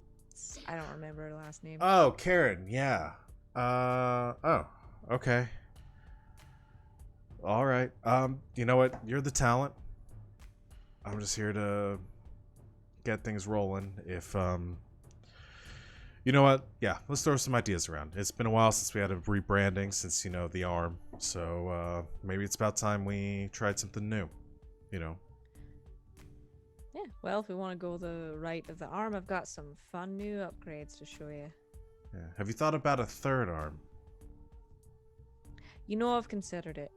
I don't remember her last name. Oh, Karen, yeah. Oh, okay. All right. You know what? You're the talent. I'm just here to get things rolling. If you know what? Yeah, let's throw some ideas around. It's been a while since we had a rebranding, since the arm. So maybe it's about time we tried something new. Yeah, well, if we want to go the right of the arm, I've got some fun new upgrades to show you. Yeah. Have you thought about a third arm? I've considered it.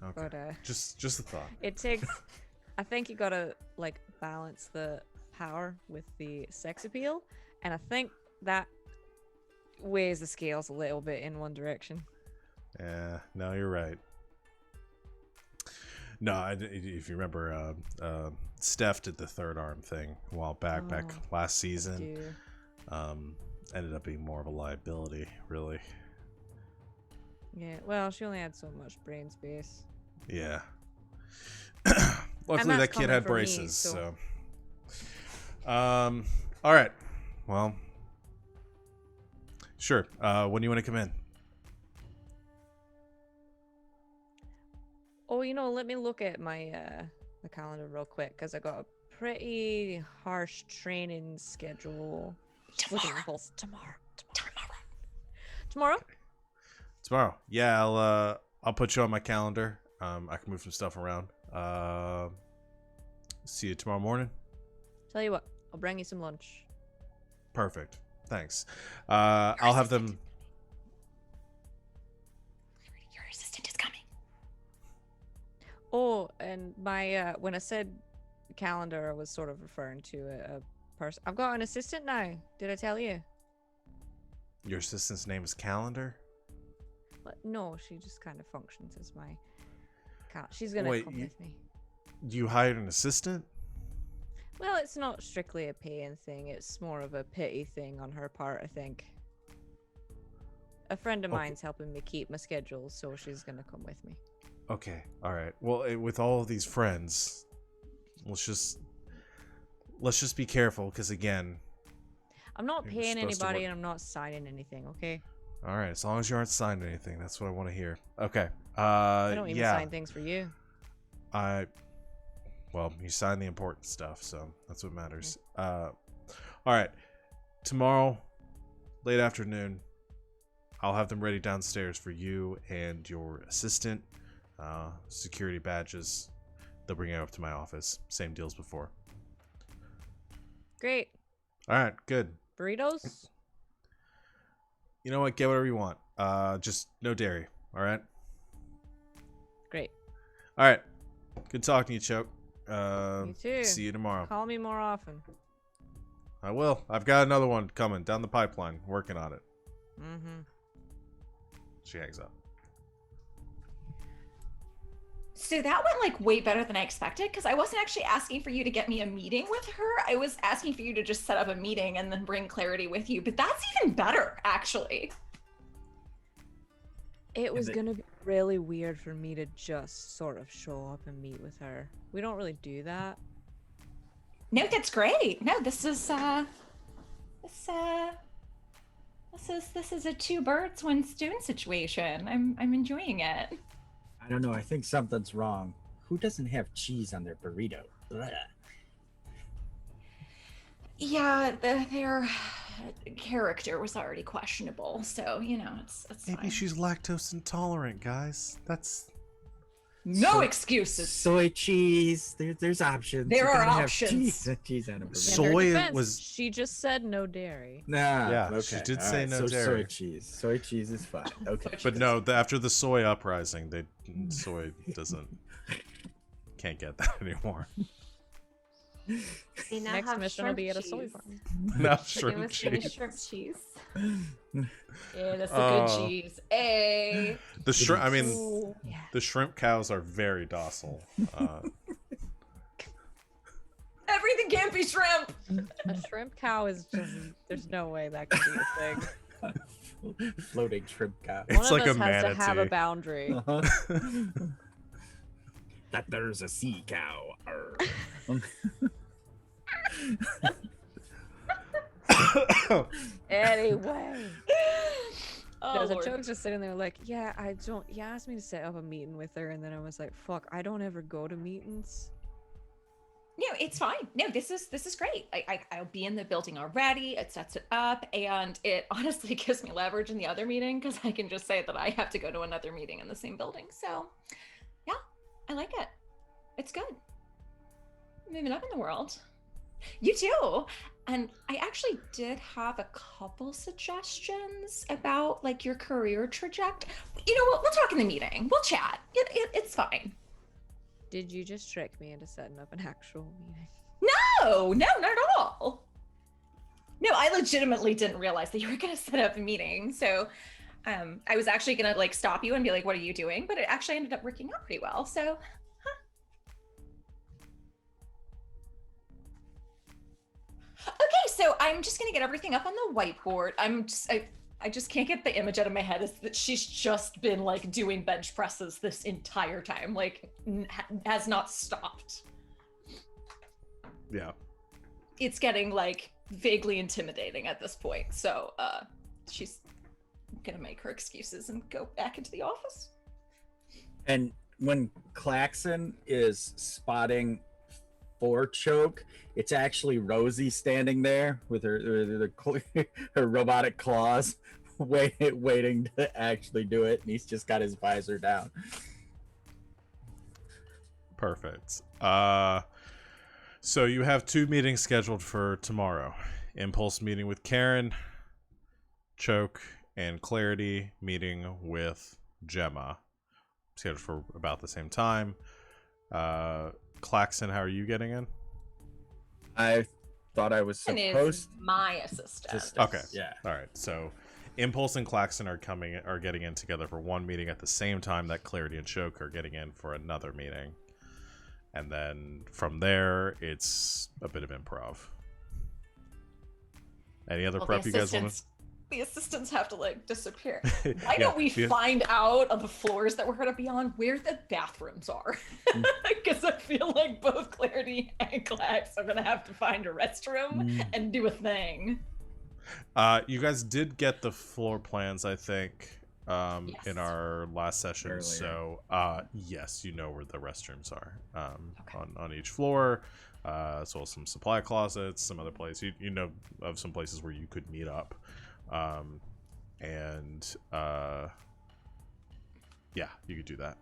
Okay. But Just a thought. it takes. I think you gotta like balance the power with the sex appeal, and I think that weighs the scales a little bit in one direction. Yeah. No, you're right. No, if you remember, Steph did the third arm thing a while back last season. Ended up being more of a liability, really. Yeah, well, she only had so much brain space. Yeah. Luckily, that kid had for me, braces, so- All right. Well, sure. When do you want to come in? Oh, let me look at my the calendar real quick, because I got a pretty harsh training schedule. Just looking at both tomorrow. Tomorrow. Yeah, I'll put you on my calendar. I can move some stuff around. See you tomorrow morning. Tell you what, I'll bring you some lunch. Perfect. Thanks. I'll have them. Your assistant is coming. Oh, and my when I said calendar, I was sort of referring to a person. I've got an assistant now. Did I tell you? Your assistant's name is Calendar? But no, she just kind of functions as my. She's gonna Wait, come with me. You hired an assistant? Well, it's not strictly a paying thing. It's more of a pity thing on her part, I think. A friend of mine's helping me keep my schedule, so she's gonna come with me. Okay. All right. Well, with all of these friends, let's just be careful, because again. I'm not You're paying supposed to anybody, work- and I'm not signing anything. Okay. All right. As long as you aren't signing anything, that's what I want to hear. Okay. I don't even yeah. sign things for you. Well, you signed the important stuff, so that's what matters. All right. Tomorrow, late afternoon, I'll have them ready downstairs for you and your assistant. Security badges. They'll bring it up to my office. Same deals before. Great. All right. Good. Burritos? You know what? Get whatever you want. Just no dairy. All right. Great. All right. Good talking to you, Choke. You too. See you tomorrow. Call me more often. I will. I've got another one coming down the pipeline. Working on it. Mm-hmm. She hangs up. So that went like way better than I expected, because I wasn't actually asking for you to get me a meeting with her. I was asking for you to just set up a meeting and then bring Clarity with you. But that's even better, actually. It was gonna be really weird for me to just sort of show up and meet with her. We don't really do that. No, that's great. No, this is a two birds, one stone situation. I'm enjoying it. I don't know. I think something's wrong. Who doesn't have cheese on their burrito? Blah. Yeah, their character was already questionable, so it's Maybe fine. she's lactose intolerant, guys. That's No excuses. Soy cheese. There's options. There You are gotta have options. cheese on a burrito. So- In her Soy defense, was- she just said no dairy. Nah. Yeah, okay. she did all say right, no so dairy. Soy cheese. Soy cheese is fine. Okay. But no, after the soy uprising, soy can't get that anymore. They now Next have mission will shrimp be at a soy cheese. farm. Now It shrimp was saying cheese. shrimp cheese. Yeah, that's a Oh. good cheese. Hey. The shrimp. I mean, Ooh, yeah. the shrimp cows are very docile. Everything can't be shrimp. A shrimp cow is just. There's no way that could be a thing. Floating shrimp cow. It's One like of a us has to have a manatee. boundary. Uh-huh. That there's a sea cow. Arr. Anyway. Oh, The Lord. joke's just sitting there like, yeah, I don't. He asked me to set up a meeting with her, and then I was like, fuck, I don't ever go to meetings. No, it's fine. No, this is great. I'll be in the building already. It sets it up, and it honestly gives me leverage in the other meeting because I can just say that I have to go to another meeting in the same building. So, yeah, I like it. It's good. Moving up in the world. You too. And I actually did have a couple suggestions about like your career trajectory. You know what? We'll talk in the meeting. We'll chat. It's fine. Did you just trick me into setting up an actual meeting? No, not at all. No, I legitimately didn't realize that you were going to set up a meeting. So I was actually going to like stop you and be like, what are you doing? But it actually ended up working out pretty well. So, Okay, so I'm just going to get everything up on the whiteboard. I just can't get the image out of my head is that she's just been like doing bench presses this entire time, like has not stopped. Yeah. It's getting like vaguely intimidating at this point. So she's gonna make her excuses and go back into the office. And when Klaxon is spotting for choke, it's actually Rosie standing there with her robotic claws, waiting to actually do it, and he's just got his visor down. Perfect. So you have 2 meetings scheduled for tomorrow. Impulse meeting with Karen, Choke, and Clarity meeting with Gemma. Scheduled for about the same time. Klaxon, how are you getting in? I thought I was And supposed is my assistant. Okay. Yeah. All right. So Impulse and Klaxon are getting in together for one meeting at the same time that Clarity and Choke are getting in for another meeting. And then from there, it's a bit of improv. Any other prep you guys want to? The assistants have to like disappear. Why don't we find out on the floors that we're going to be on where the bathrooms are? Because I feel like both Clarity and Klax are going to have to find a restroom and do a thing. You guys did get the floor plans, I think, Yes. in our last session. Earlier. So, yes, you know where the restrooms are on each floor, as well as some supply closets, some other places. You know of some places where you could meet up. Yeah, you could do that.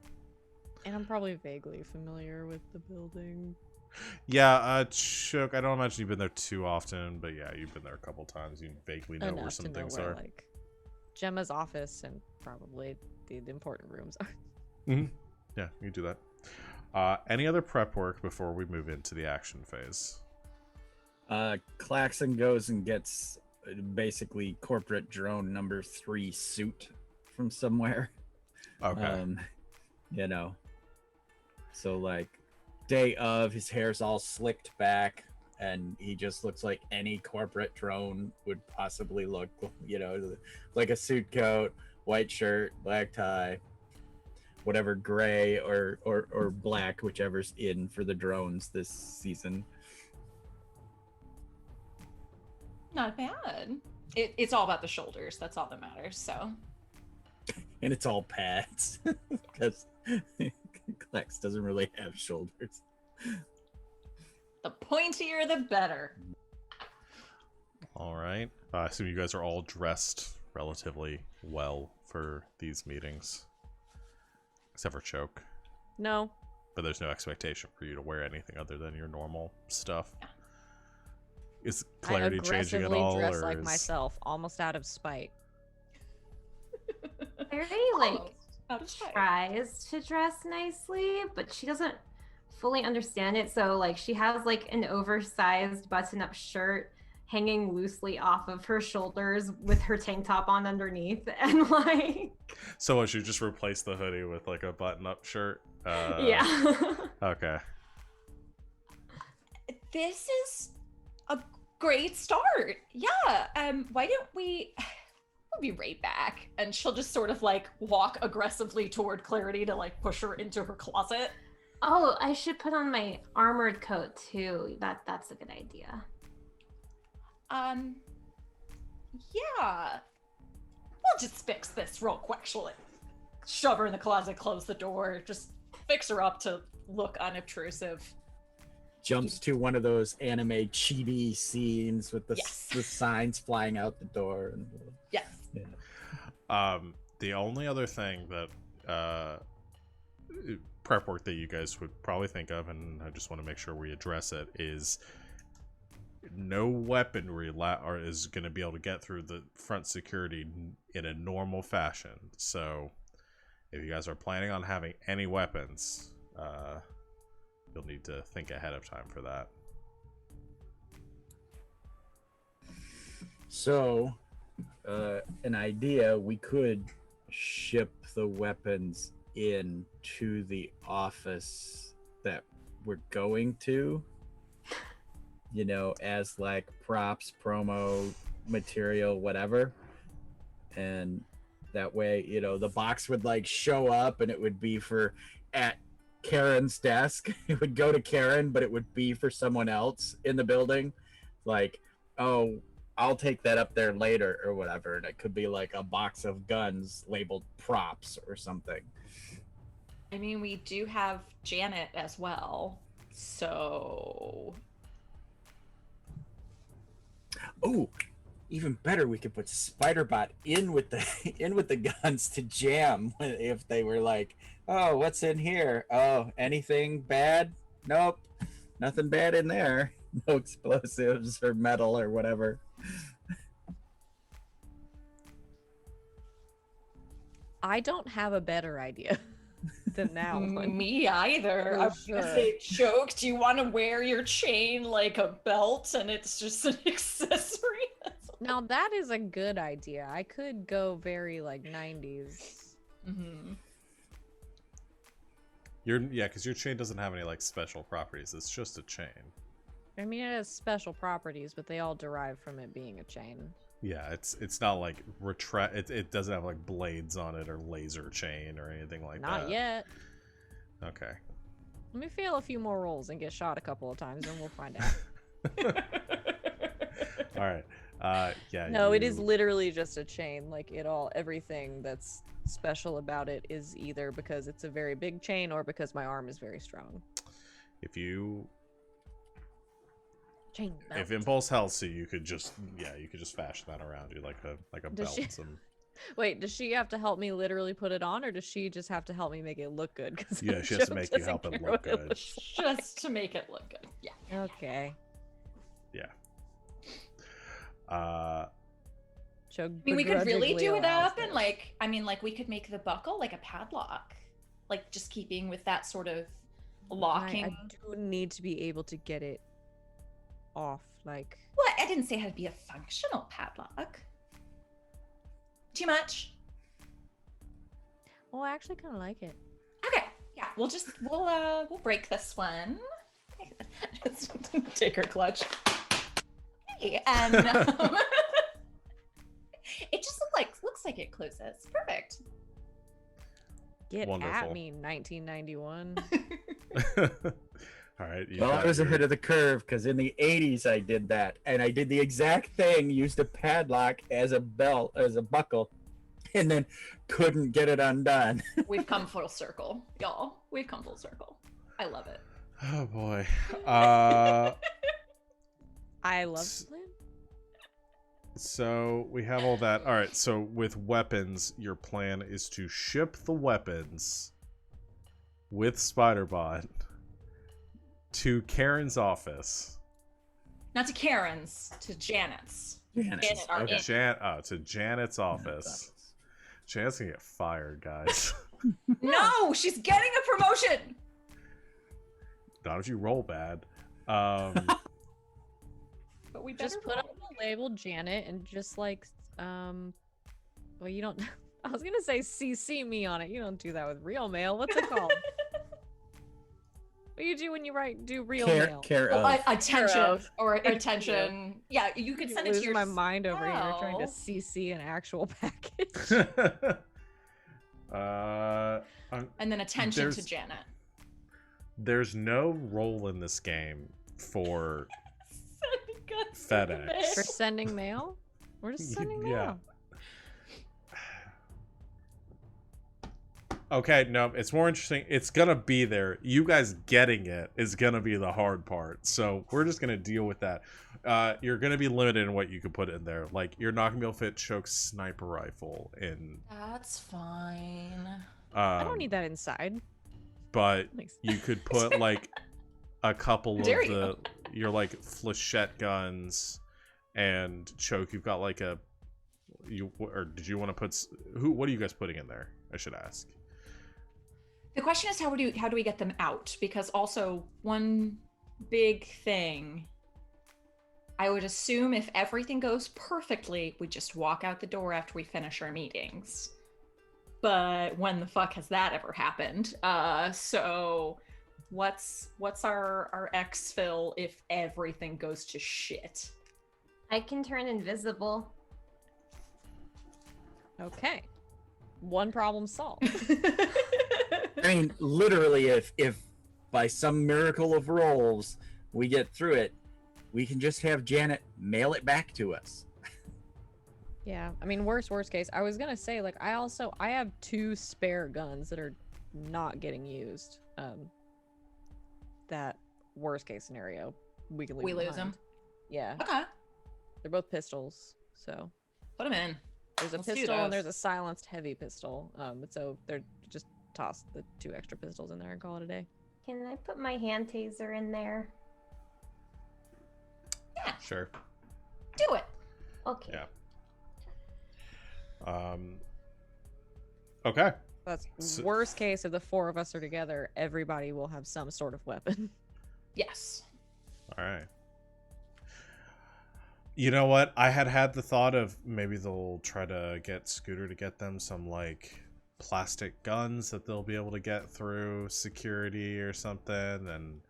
And I'm probably vaguely familiar with the building. Yeah, Choke, I don't imagine you've been there too often, but yeah, you've been there a couple times. You vaguely know where Enough some to know things where, are. like Gemma's office and probably the important rooms are. Mm-hmm. Yeah, you can do that. Any other prep work before we move into the action phase? Klaxon goes and gets basically corporate drone number 3 suit from somewhere. Okay. You know, so like day of, his hair's all slicked back and he just looks like any corporate drone would possibly look, you know, like a suit coat, white shirt, black tie, whatever gray or black, whichever's in for the drones this season. Not bad. It's all about the shoulders. That's all that matters. So. And it's all pads because Klax doesn't really have shoulders. The pointier, the better. All right. I assume you guys are all dressed relatively well for these meetings, except for Choke. No. But there's no expectation for you to wear anything other than your normal stuff. Yeah. Is Clarity I changing at aggressively all? dress Or like is... myself, almost out of spite. Very like Almost out of sight. tries to dress nicely, but she doesn't fully understand it. So like she has like an oversized button-up shirt hanging loosely off of her shoulders with her tank top on underneath, and like. So what, you just replace the hoodie with like a button-up shirt? Yeah. Okay. This is a great start. Yeah. Why don't we? We'll be right back, and she'll just sort of like walk aggressively toward Clarity to like push her into her closet. Oh, I should put on my armored coat too. That's a good idea. Yeah. We'll just fix this real quick. She'll like shove her in the closet, close the door, just fix her up to look unobtrusive. jumps to one of those anime chibi scenes with the Yes. the signs flying out the door. And, Yes. The only other thing that prep work that you guys would probably think of, and I just want to make sure we address it, is no weaponry is going to be able to get through the front security in a normal fashion. So if you guys are planning on having any weapons, you'll need to think ahead of time for that. So, an idea, we could ship the weapons in to the office that we're going to, you know, as like props, promo material, whatever. And that way, you know, the box would like show up and it would be for at Karen's desk. It would go to Karen, but it would be for someone else in the building. Like, oh, I'll take that up there later or whatever. And it could be like a box of guns labeled props or something. I mean, we do have Janet as well, so Oh, even better, we could put Spiderbot in with the guns to jam if they were like, oh, what's in here? Oh, anything bad? Nope, nothing bad in there. No explosives or metal or whatever. I don't have a better idea than that one. me either. For I was gonna sure. say, Choke, do you want to wear your chain like a belt and it's just an accessory? Now that is a good idea. I could go very like 90s. Mm-hmm. Because your chain doesn't have any like special properties. It's just a chain. I mean, it has special properties, but they all derive from it being a chain. Yeah, it's not like it doesn't have like blades on it or laser chain or anything like that. Not yet. Okay. Let me fail a few more rolls and get shot a couple of times, and we'll find out. All right. Yeah. No, it is literally just a chain. Like everything that's special about it is either because it's a very big chain or because my arm is very strong. Chain belt. If Impulse helps you could just fashion that around you like a Does belt. she- Wait, does she have to help me literally put it on, or does she just have to help me make it look good? Yeah, she has to make you help it look good. Just to make it look good. Yeah. Okay. Yeah. Chug I mean, we could really begrudgingly do it allows up and this. we could make the buckle like a padlock. Like just keeping with that sort of locking. I do need to be able to get it off, like. Well, I didn't say it had to be a functional padlock. Too much? Oh, I actually kind of like it. Okay. Yeah, we'll break this one. Take her clutch. Okay, and it just looks like it closes. Perfect. Get Wonderful. at me, 1991. All right. Well, I was ahead of the curve because in the 80s I did that. And I did the exact thing, used a padlock as a belt, as a buckle, and then couldn't get it undone. We've come full circle, y'all. We've come full circle. I love it. Oh boy. I love the plan. So we have all that. All right. So with weapons, your plan is to ship the weapons with Spiderbot to Karen's office. Not to Karen's, to Janet's. Janet's, okay. To Janet's office. Janet's gonna get fired, guys. No, she's getting a promotion. Not if you roll bad. But we Just put on the label Janet and just like, well, you don't. I was gonna say CC me on it. You don't do that with real mail. What's it called? What do you do when you do real mail? Care of. Attention or Thank attention. Yeah, you could send it to Lose your my mind over here trying to spouse. CC an actual package. And then attention to There's- Janet. There's no role in this game for FedEx. For sending mail? We're just sending mail. Yeah. Okay, no, it's more interesting. It's gonna be there. You guys getting it is gonna be the hard part. So we're just gonna deal with that. You're gonna be limited in what you can put in there. Like, you're not gonna be able to fit Choke's sniper rifle in. That's fine. I don't need that inside. But Thanks. you could put like a couple of Dare your like flechette guns, and Choke. You've got like a. Or did you want to put what are you guys putting in there? I should ask. The question is, how do we get them out? Because also, one big thing, I would assume if everything goes perfectly, we just walk out the door after we finish our meetings. But when the fuck has that ever happened? So what's our exfil if everything goes to shit? I can turn invisible. Okay. One problem solved. I mean, literally, if by some miracle of rolls we get through it, we can just have Janet mail it back to us. Yeah, I mean, worst case. I was gonna say, like, I have 2 spare guns that are not getting used. That worst case scenario, we can leave We them lose behind. them. Yeah, Okay, they're both pistols, so put them in. there's a Let's do pistol and those. there's a silenced heavy pistol. So they're just toss the 2 extra pistols in there and call it a day. Can I put my hand taser in there? Sure. Do it. Okay. Yeah. Okay. That's So- worst case. If the 4 of us are together, everybody will have some sort of weapon. Yes. All right. You know what? I had the thought of maybe they'll try to get Scooter to get them some like plastic guns that they'll be able to get through security or something, and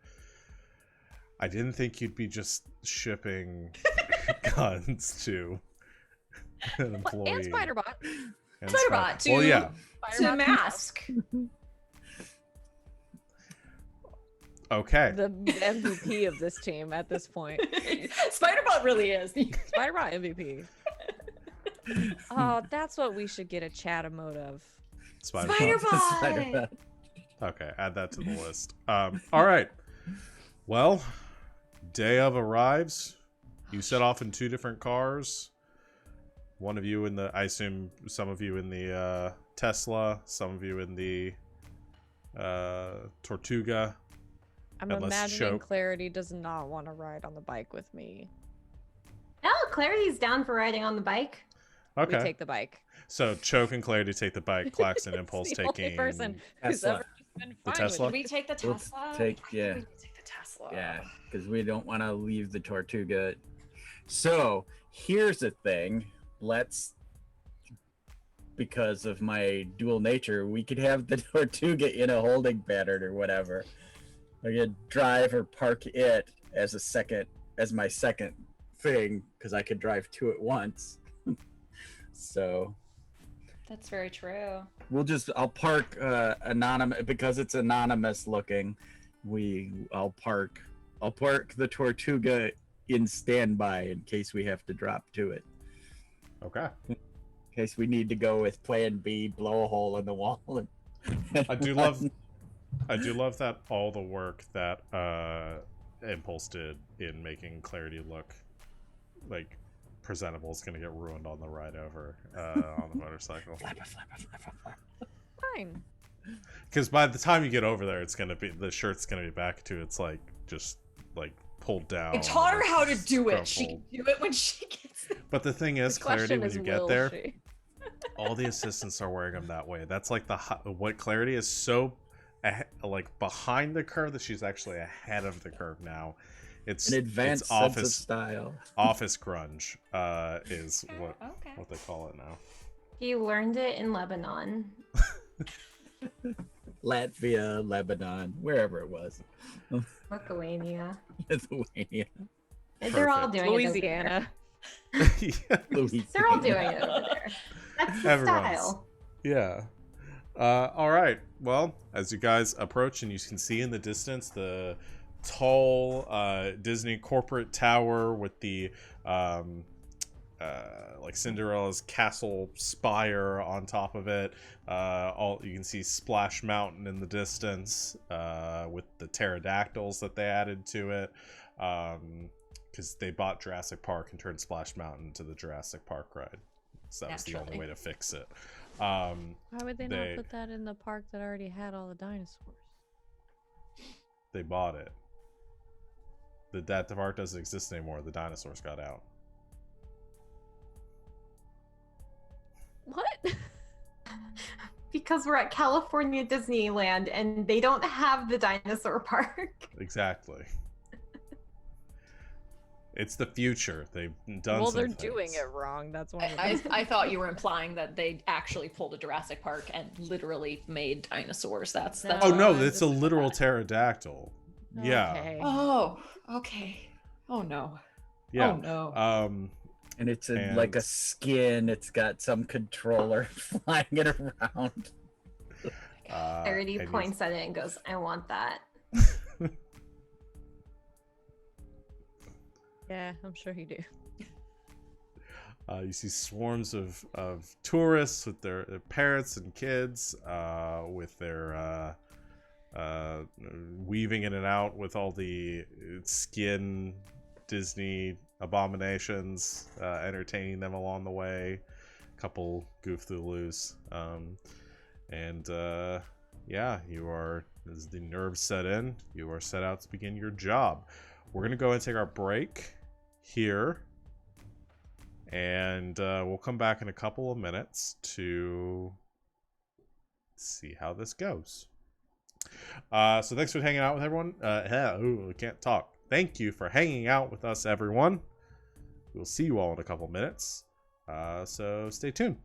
I didn't think you'd be just shipping guns to an employee. And Spiderbot. And Spiderbot Well, to- yeah. To Mask. Okay. The MVP of this team at this point. Spiderbot really is. Spiderbot MVP. Oh, that's what we should get a chat emote of. Spider-Bot. Spiderbot. Okay, add that to the list. All right. Well, day of arrives. You set off in 2 different cars. One of you in the, I assume some of you in the Tesla, some of you in the Tortuga. I'm Unless imagining Choke- Clarity does not want to ride on the bike with me. Oh, Clarity's down for riding on the bike. Okay. We take the bike. So Choke and Clarity take the bike. Klaxon It's Impulse the only taking person who's Tesla. ever been The fine Tesla? with Should we take the We'll Tesla? take- I think yeah. we need to take the Tesla. Yeah, because we don't want to leave the Tortuga. So here's the thing. Because of my dual nature, we could have the Tortuga in a holding pattern or whatever. I could drive or park it as my second thing, because I could drive 2 at once. So That's very true. I'll park anonymous, because it's anonymous looking. I'll park the Tortuga in standby in case we have to drop to it. Okay. In case we need to go with plan B, blow a hole in the wall. I do love that all the work that Impulse did in making Clarity look like presentable is going to get ruined on the ride over on the motorcycle. Fine. Because by the time you get over there, it's going to be, the shirt's going to be back to its like just like pulled down. I taught her how to It's do it. She can crumpled. do it when she gets there. But the thing is, The Clarity, question when is, you get will there, she? all the assistants are wearing them that way. That's like what Clarity is so like behind the curve that she's actually ahead of the curve now. It's An advanced it's sense of style. office grunge is Okay. what they call it now. He learned it in Lebanon. Latvia, Lebanon, wherever it was. Lithuania. Lithuania. They're all Perfect. doing Louisiana. Yeah. Louisiana. They're all doing it over there. That's the Everyone's. style. Yeah. All right. Well, as you guys approach, and you can see in the distance the tall Disney corporate tower with the like Cinderella's castle spire on top of it. All you can see Splash Mountain in the distance, with the pterodactyls that they added to it, because they bought Jurassic Park and turned Splash Mountain into the Jurassic Park ride. So that was the only way to fix it. Why would they not put that in the park that already had all the dinosaurs? They bought it. That park doesn't exist anymore. The dinosaurs got out. What? Because we're at California Disneyland and they don't have the dinosaur park. Exactly. It's the future. They've done. Well, some they're things. doing it wrong. That's one. I thought you were implying that they actually pulled a Jurassic Park and literally made dinosaurs. That's Oh no, all. it's a literal pterodactyl. Yeah. Okay. Oh, okay. Oh no. Yeah. Oh no. And it's in And- like a skin. It's got some controller flying it around. Charity and points at it and goes, I want that. Yeah, I'm sure you do. You see swarms of tourists with their parents and kids, with their weaving in and out with all the skin Disney abominations, entertaining them along the way. A couple goof through loose. Yeah, you are, as the nerves set in, you are set out to begin your job. We're going to go and take our break here. And we'll come back in a couple of minutes to see how this goes. So thanks for hanging out with everyone. I can't talk. Thank you for hanging out with us, everyone. We'll see you all in a couple minutes. So stay tuned.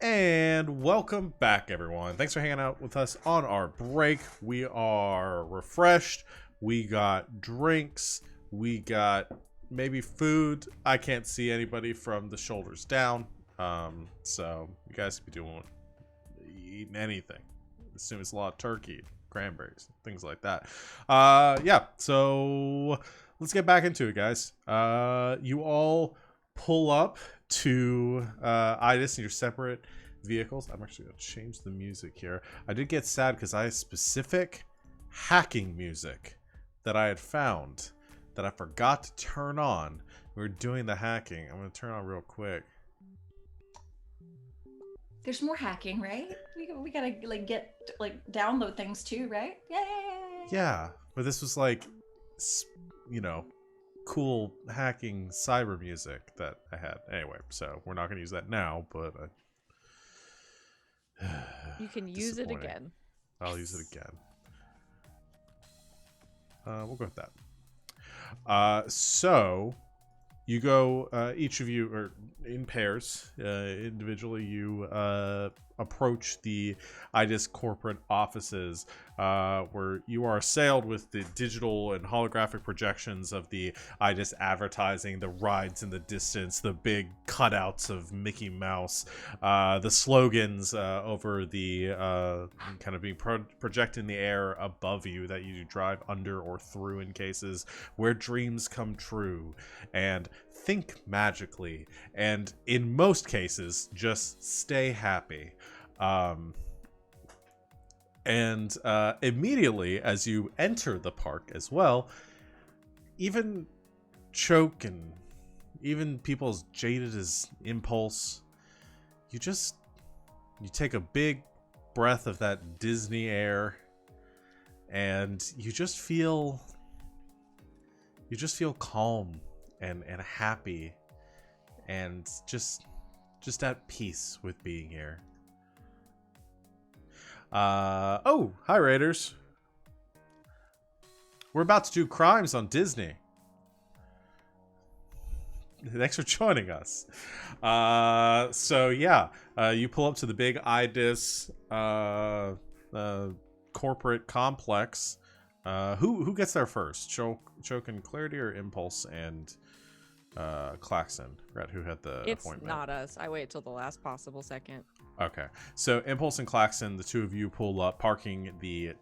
And welcome back, everyone. Thanks for hanging out with us on our break. We are refreshed. We got drinks. We got maybe food. I can't see anybody from the shoulders down. So you guys could be eating anything. Assume it's a lot of turkey, cranberries, things like that. Yeah, so let's get back into it, guys. You all pull up to Idis in your separate vehicles. I'm actually going to change the music here. I did get sad because I had specific hacking music that I had found that I forgot to turn on. We were doing the hacking. I'm going to turn on real quick. There's more hacking, right? We gotta download things too, right? Yeah. Yeah, but this was like, cool hacking cyber music that I had. Anyway, so we're not going to use that now, but You can use it disappointing. again. I'll use it again. We'll go with that. So you go, each of you, or in pairs, individually, you approach the IDIS corporate offices, where you are assailed with the digital and holographic projections of the IDIS advertising, the rides in the distance, the big cutouts of Mickey Mouse, the slogans over the kind of being projected in the air above you that you drive under or through in cases where dreams come true, and think magically, and in most cases just stay happy. And immediately as you enter the park as well, even Choke and even people as jaded as Impulse, you take a big breath of that Disney air, and you just feel calm and happy, and just at peace with being here. Oh, hi Raiders. We're about to do crimes on Disney. Thanks for joining us. So yeah, you pull up to the big IDIS corporate complex. Who gets there first? Choke and Clarity, or Impulse and Klaxon? Forgot who had the It's appointment. not us. I wait till the last possible second. Okay, so Impulse and Klaxon, the two of you pull up, parking the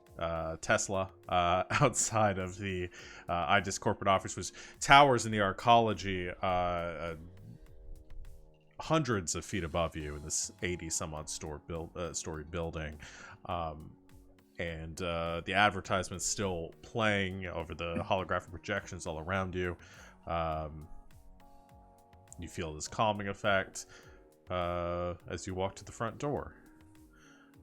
Tesla outside of the IDIS corporate office, which towers in the arcology hundreds of feet above you in this 80 some odd story building. And the advertisement's still playing over the holographic projections all around you. You feel this calming effect as you walk to the front door.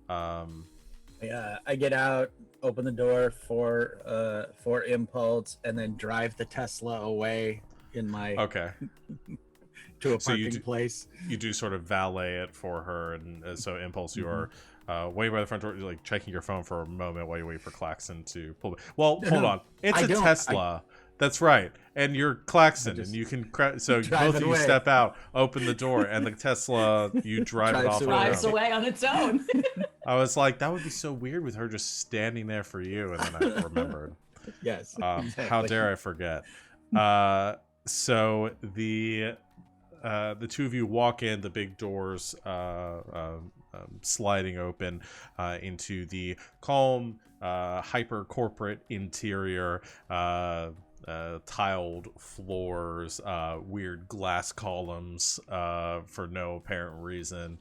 I get out, open the door for Impulse, and then drive the Tesla away in my Okay. to a So parking place. You do sort of valet it for her, and so Impulse, you are waiting by the front door, like checking your phone for a moment while you wait for Klaxon to pull. Well, hold on, it's a Tesla. That's right, and you're Klaxon, and you can so both of you step out, open the door, and the Tesla, you drive it off. Drives away on its own. I was like, that would be so weird with her just standing there for you, and then I remembered. Yes. Exactly. How dare I forget? So the two of you walk in, the big doors sliding open into the calm, hyper corporate interior. Tiled floors, weird glass columns for no apparent reason.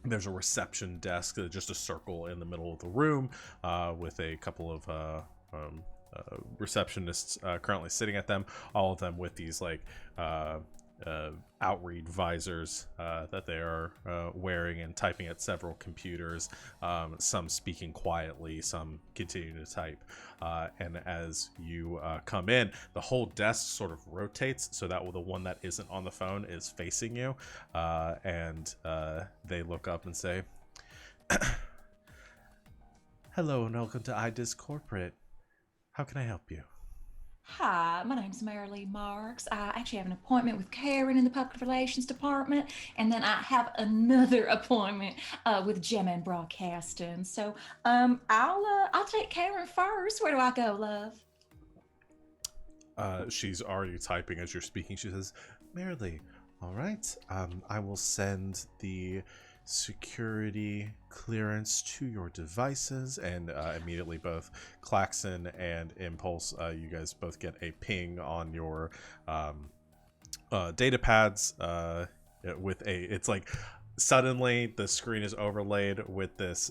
There's a reception desk, just a circle in the middle of the room with a couple of receptionists currently sitting at them, all of them with these like outread visors that they are wearing and typing at several computers, some speaking quietly, some continuing to type. And as you come in, the whole desk sort of rotates so that the one that isn't on the phone is facing you, and they look up and say, "Hello and welcome to IDIS Corporate. How can I help you?" Hi, my name's Marilee Marks. I actually have an appointment with Karen in the Public Relations Department, and then I have another appointment with Gemma and Broadcasting. So I'll take Karen first. Where do I go, love? She's already typing as you're speaking. She says, "Marilee, all right. I will send the security clearance to your devices," and immediately both Klaxon and Impulse, you guys both get a ping on your data pads with it's like suddenly the screen is overlaid with this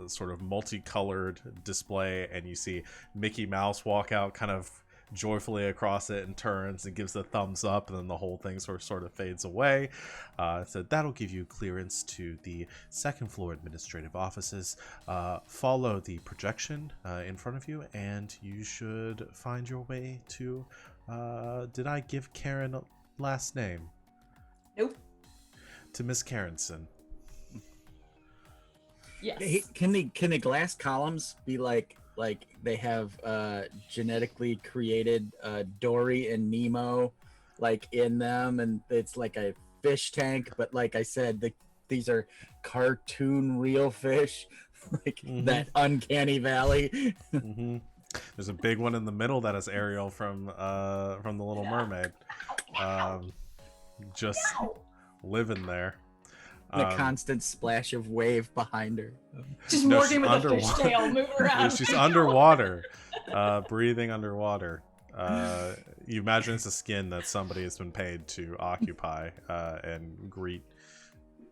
sort of multicolored display, and you see Mickey Mouse walk out kind of joyfully across it and turns and gives a thumbs up, and then the whole thing sort of fades away. So that'll give you clearance to the second floor administrative offices. Follow the projection in front of you, and you should find your way to did I give Karen a last name? Nope. To Miss Karenson. Yes. Hey, can the glass columns be like they have genetically created Dory and Nemo like in them, and it's like a fish tank, but like I said, these are cartoon real fish, like that uncanny valley. There's a big one in the middle that is Ariel from The Little Mermaid, just living there. The constant splash of wave behind her. Just working with a fishtail, moving around. She's underwater, breathing underwater. You imagine it's a skin that somebody has been paid to occupy and greet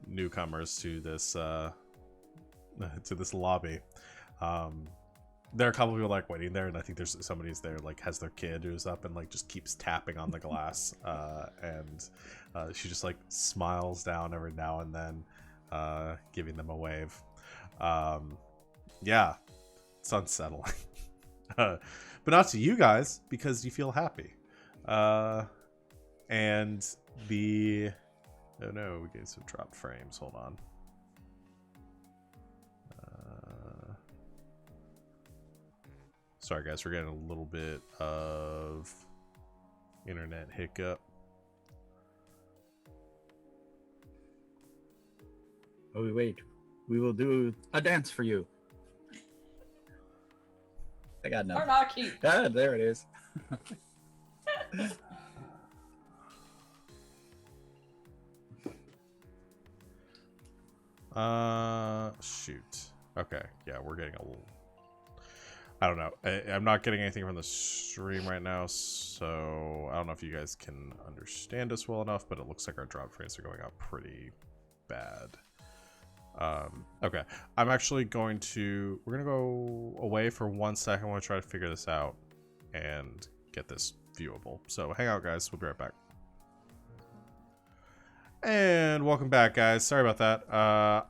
newcomers to this lobby. There are a couple people like waiting there, and I think there's somebody's there like has their kid who's up and like just keeps tapping on the glass, and she just like smiles down every now and then, giving them a wave. Yeah, it's unsettling, but not to you guys because you feel happy. And the oh no, we get some drop frames. Hold on. Sorry guys, we're getting a little bit of internet hiccup. Oh wait, we will do a dance for you. I got nothing. Arnaki. Ah, there it is. Shoot. Okay, yeah, we're getting a little... I don't know. I'm not getting anything from the stream right now, so I don't know if you guys can understand us well enough, but it looks like our drop frames are going up pretty bad. Okay, I'm actually going to... We're going to go away for 1 second. I want to try to figure this out and get this viewable. So hang out, guys. We'll be right back. And welcome back, guys. Sorry about that.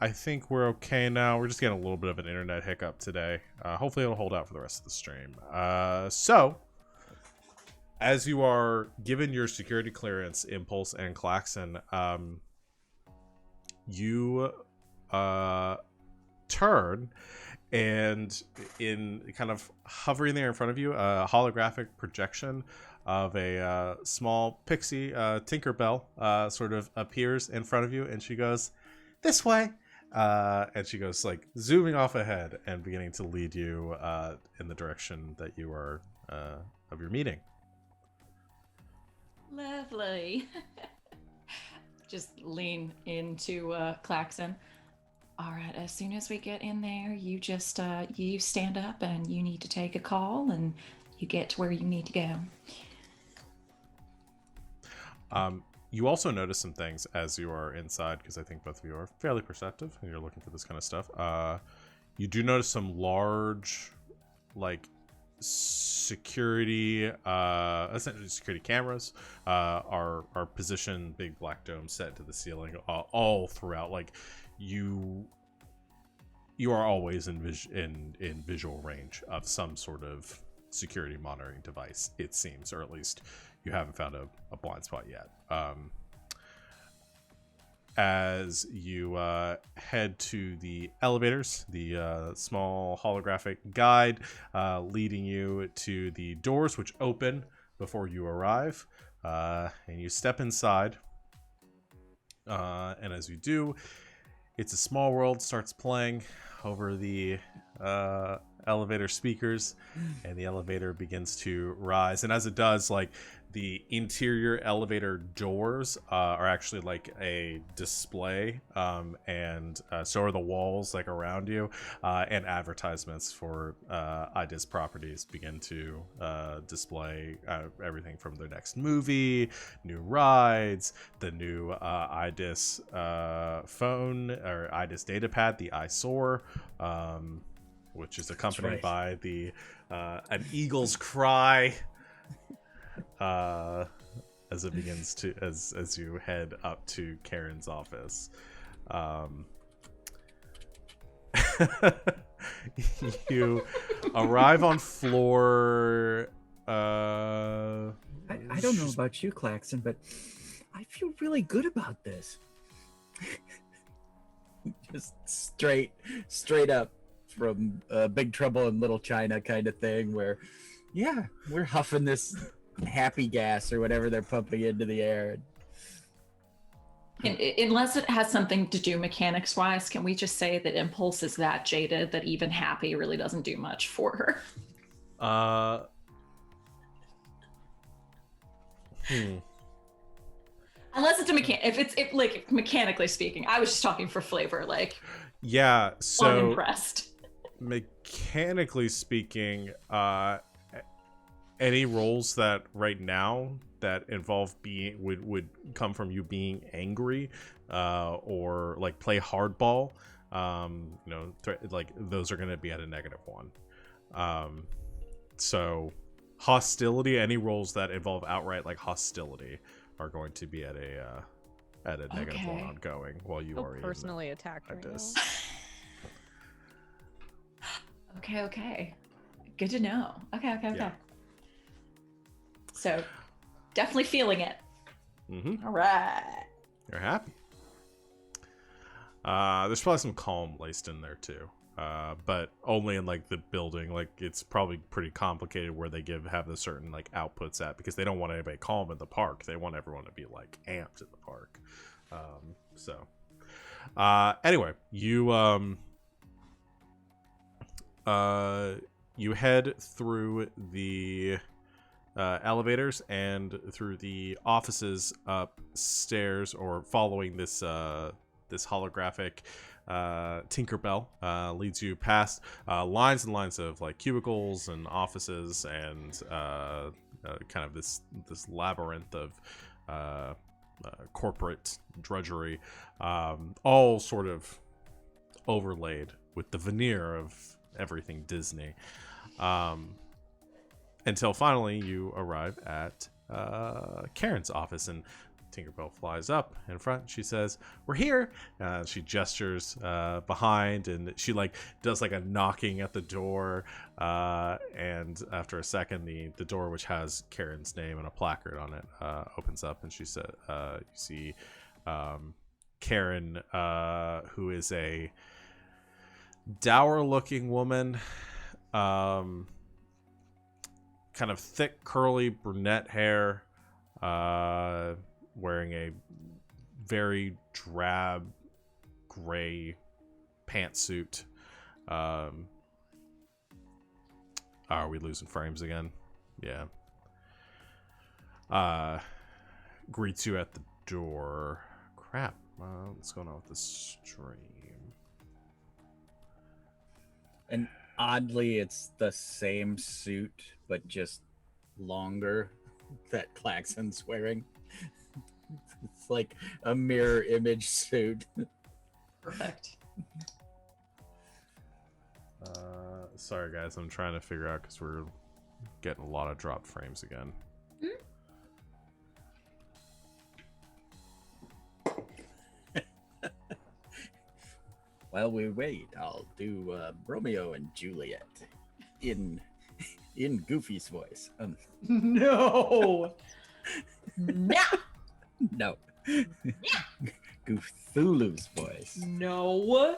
I think we're okay now. We're just getting a little bit of an internet hiccup today. Hopefully it'll hold out for the rest of the stream. So, as you are given your security clearance, Impulse and Klaxon, you turn, and in kind of hovering there in front of you, a holographic projection of a small pixie, Tinkerbell, sort of appears in front of you, and she goes, "This way," and she goes like zooming off ahead and beginning to lead you in the direction that you are of your meeting. Lovely. Just lean into Klaxon. All right, as soon as we get in there, you just you stand up and you need to take a call and you get to where you need to go. You also notice some things as you are inside, because I think both of you are fairly perceptive and you're looking for this kind of stuff. You do notice some large, like, security, essentially security cameras are positioned, big black domes set to the ceiling all throughout. Like, you are always in visual range of some sort of security monitoring device, it seems, or at least you haven't found a blind spot yet. As you head to the elevators, the small holographic guide leading you to the doors, which open before you arrive, and you step inside. And as you do, It's a Small World starts playing over the elevator speakers, and the elevator begins to rise. And as it does, like, the interior elevator doors are actually like a display, and so are the walls, like, around you, and advertisements for IDIS properties begin to display everything from their next movie, new rides, the new IDIS phone or IDIS datapad, the iSoar, which is accompanied by the an eagle's cry as it begins to as you head up to Karen's office. You arrive on floor. I don't know about you, Klaxon, but I feel really good about this. Just straight up from Big Trouble in Little China kind of thing, where, yeah, we're huffing this happy gas or whatever they're pumping into the air. And unless it has something to do mechanics wise, can we just say that Impulse is that jaded that even happy really doesn't do much for her? Unless it's a if mechanically speaking, I was just talking for flavor, like, yeah, so unimpressed. Mechanically speaking, any roles that right now that involve being would come from you being angry, or like play hardball, like those are going to be at a -1. So hostility, any roles that involve outright like hostility are going to be at a -1 ongoing, while you are personally attacked right now. Okay. Good to know. Okay. Yeah. So, definitely feeling it. Mm-hmm. All right. You're happy. There's probably some calm laced in there too, but only in like the building. Like, it's probably pretty complicated where they have the certain like outputs at, because they don't want anybody calm in the park. They want everyone to be like amped in the park. Anyway, you head through the elevators and through the offices upstairs, or following this this holographic Tinkerbell leads you past lines and lines of like cubicles and offices and kind of this labyrinth of corporate drudgery, all sort of overlaid with the veneer of everything Disney, until finally you arrive at Karen's office, and Tinkerbell flies up in front. She says, "We're here." She gestures behind, and she like does like a knocking at the door. And after a second, the door, which has Karen's name and a placard on it, opens up, and she said, "You see Karen, who is a dour-looking woman, kind of thick, curly brunette hair." Wearing a very drab gray pantsuit. Are we losing frames again? Yeah. Greets you at the door. Crap. What's going on with this stream? And oddly, it's the same suit, but just longer that Klaxon's wearing. It's like a mirror image suit. Perfect. Sorry, guys. I'm trying to figure out because we're getting a lot of dropped frames again. While we wait, I'll do Romeo and Juliet in Goofy's voice. No. No. No. Cthulhu's voice. No.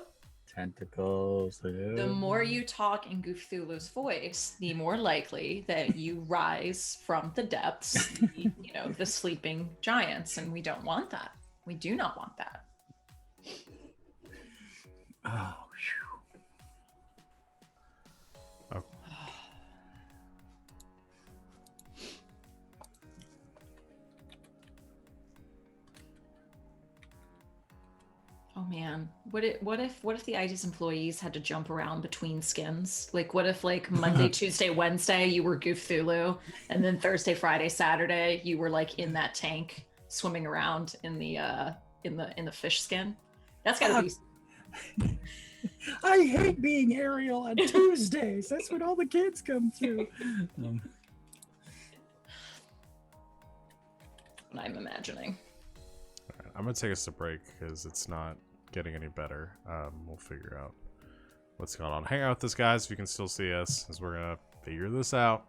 Tentacles. The more you talk in Cthulhu's voice, the more likely that you rise from the depths, the sleeping giants, and we don't want that. We do not want that. Oh, Oh man, what if the ITIS employees had to jump around between skins? Like, what if like Monday, Tuesday, Wednesday you were Cthulhu, and then Thursday, Friday, Saturday you were like in that tank swimming around in the fish skin? That's gotta be. I hate being Ariel on Tuesdays. That's when all the kids come through. What I'm imagining. I'm gonna take us a break because it's not getting any better. We'll figure out what's going on. Hang out with us, guys, if you can still see us, as we're gonna figure this out.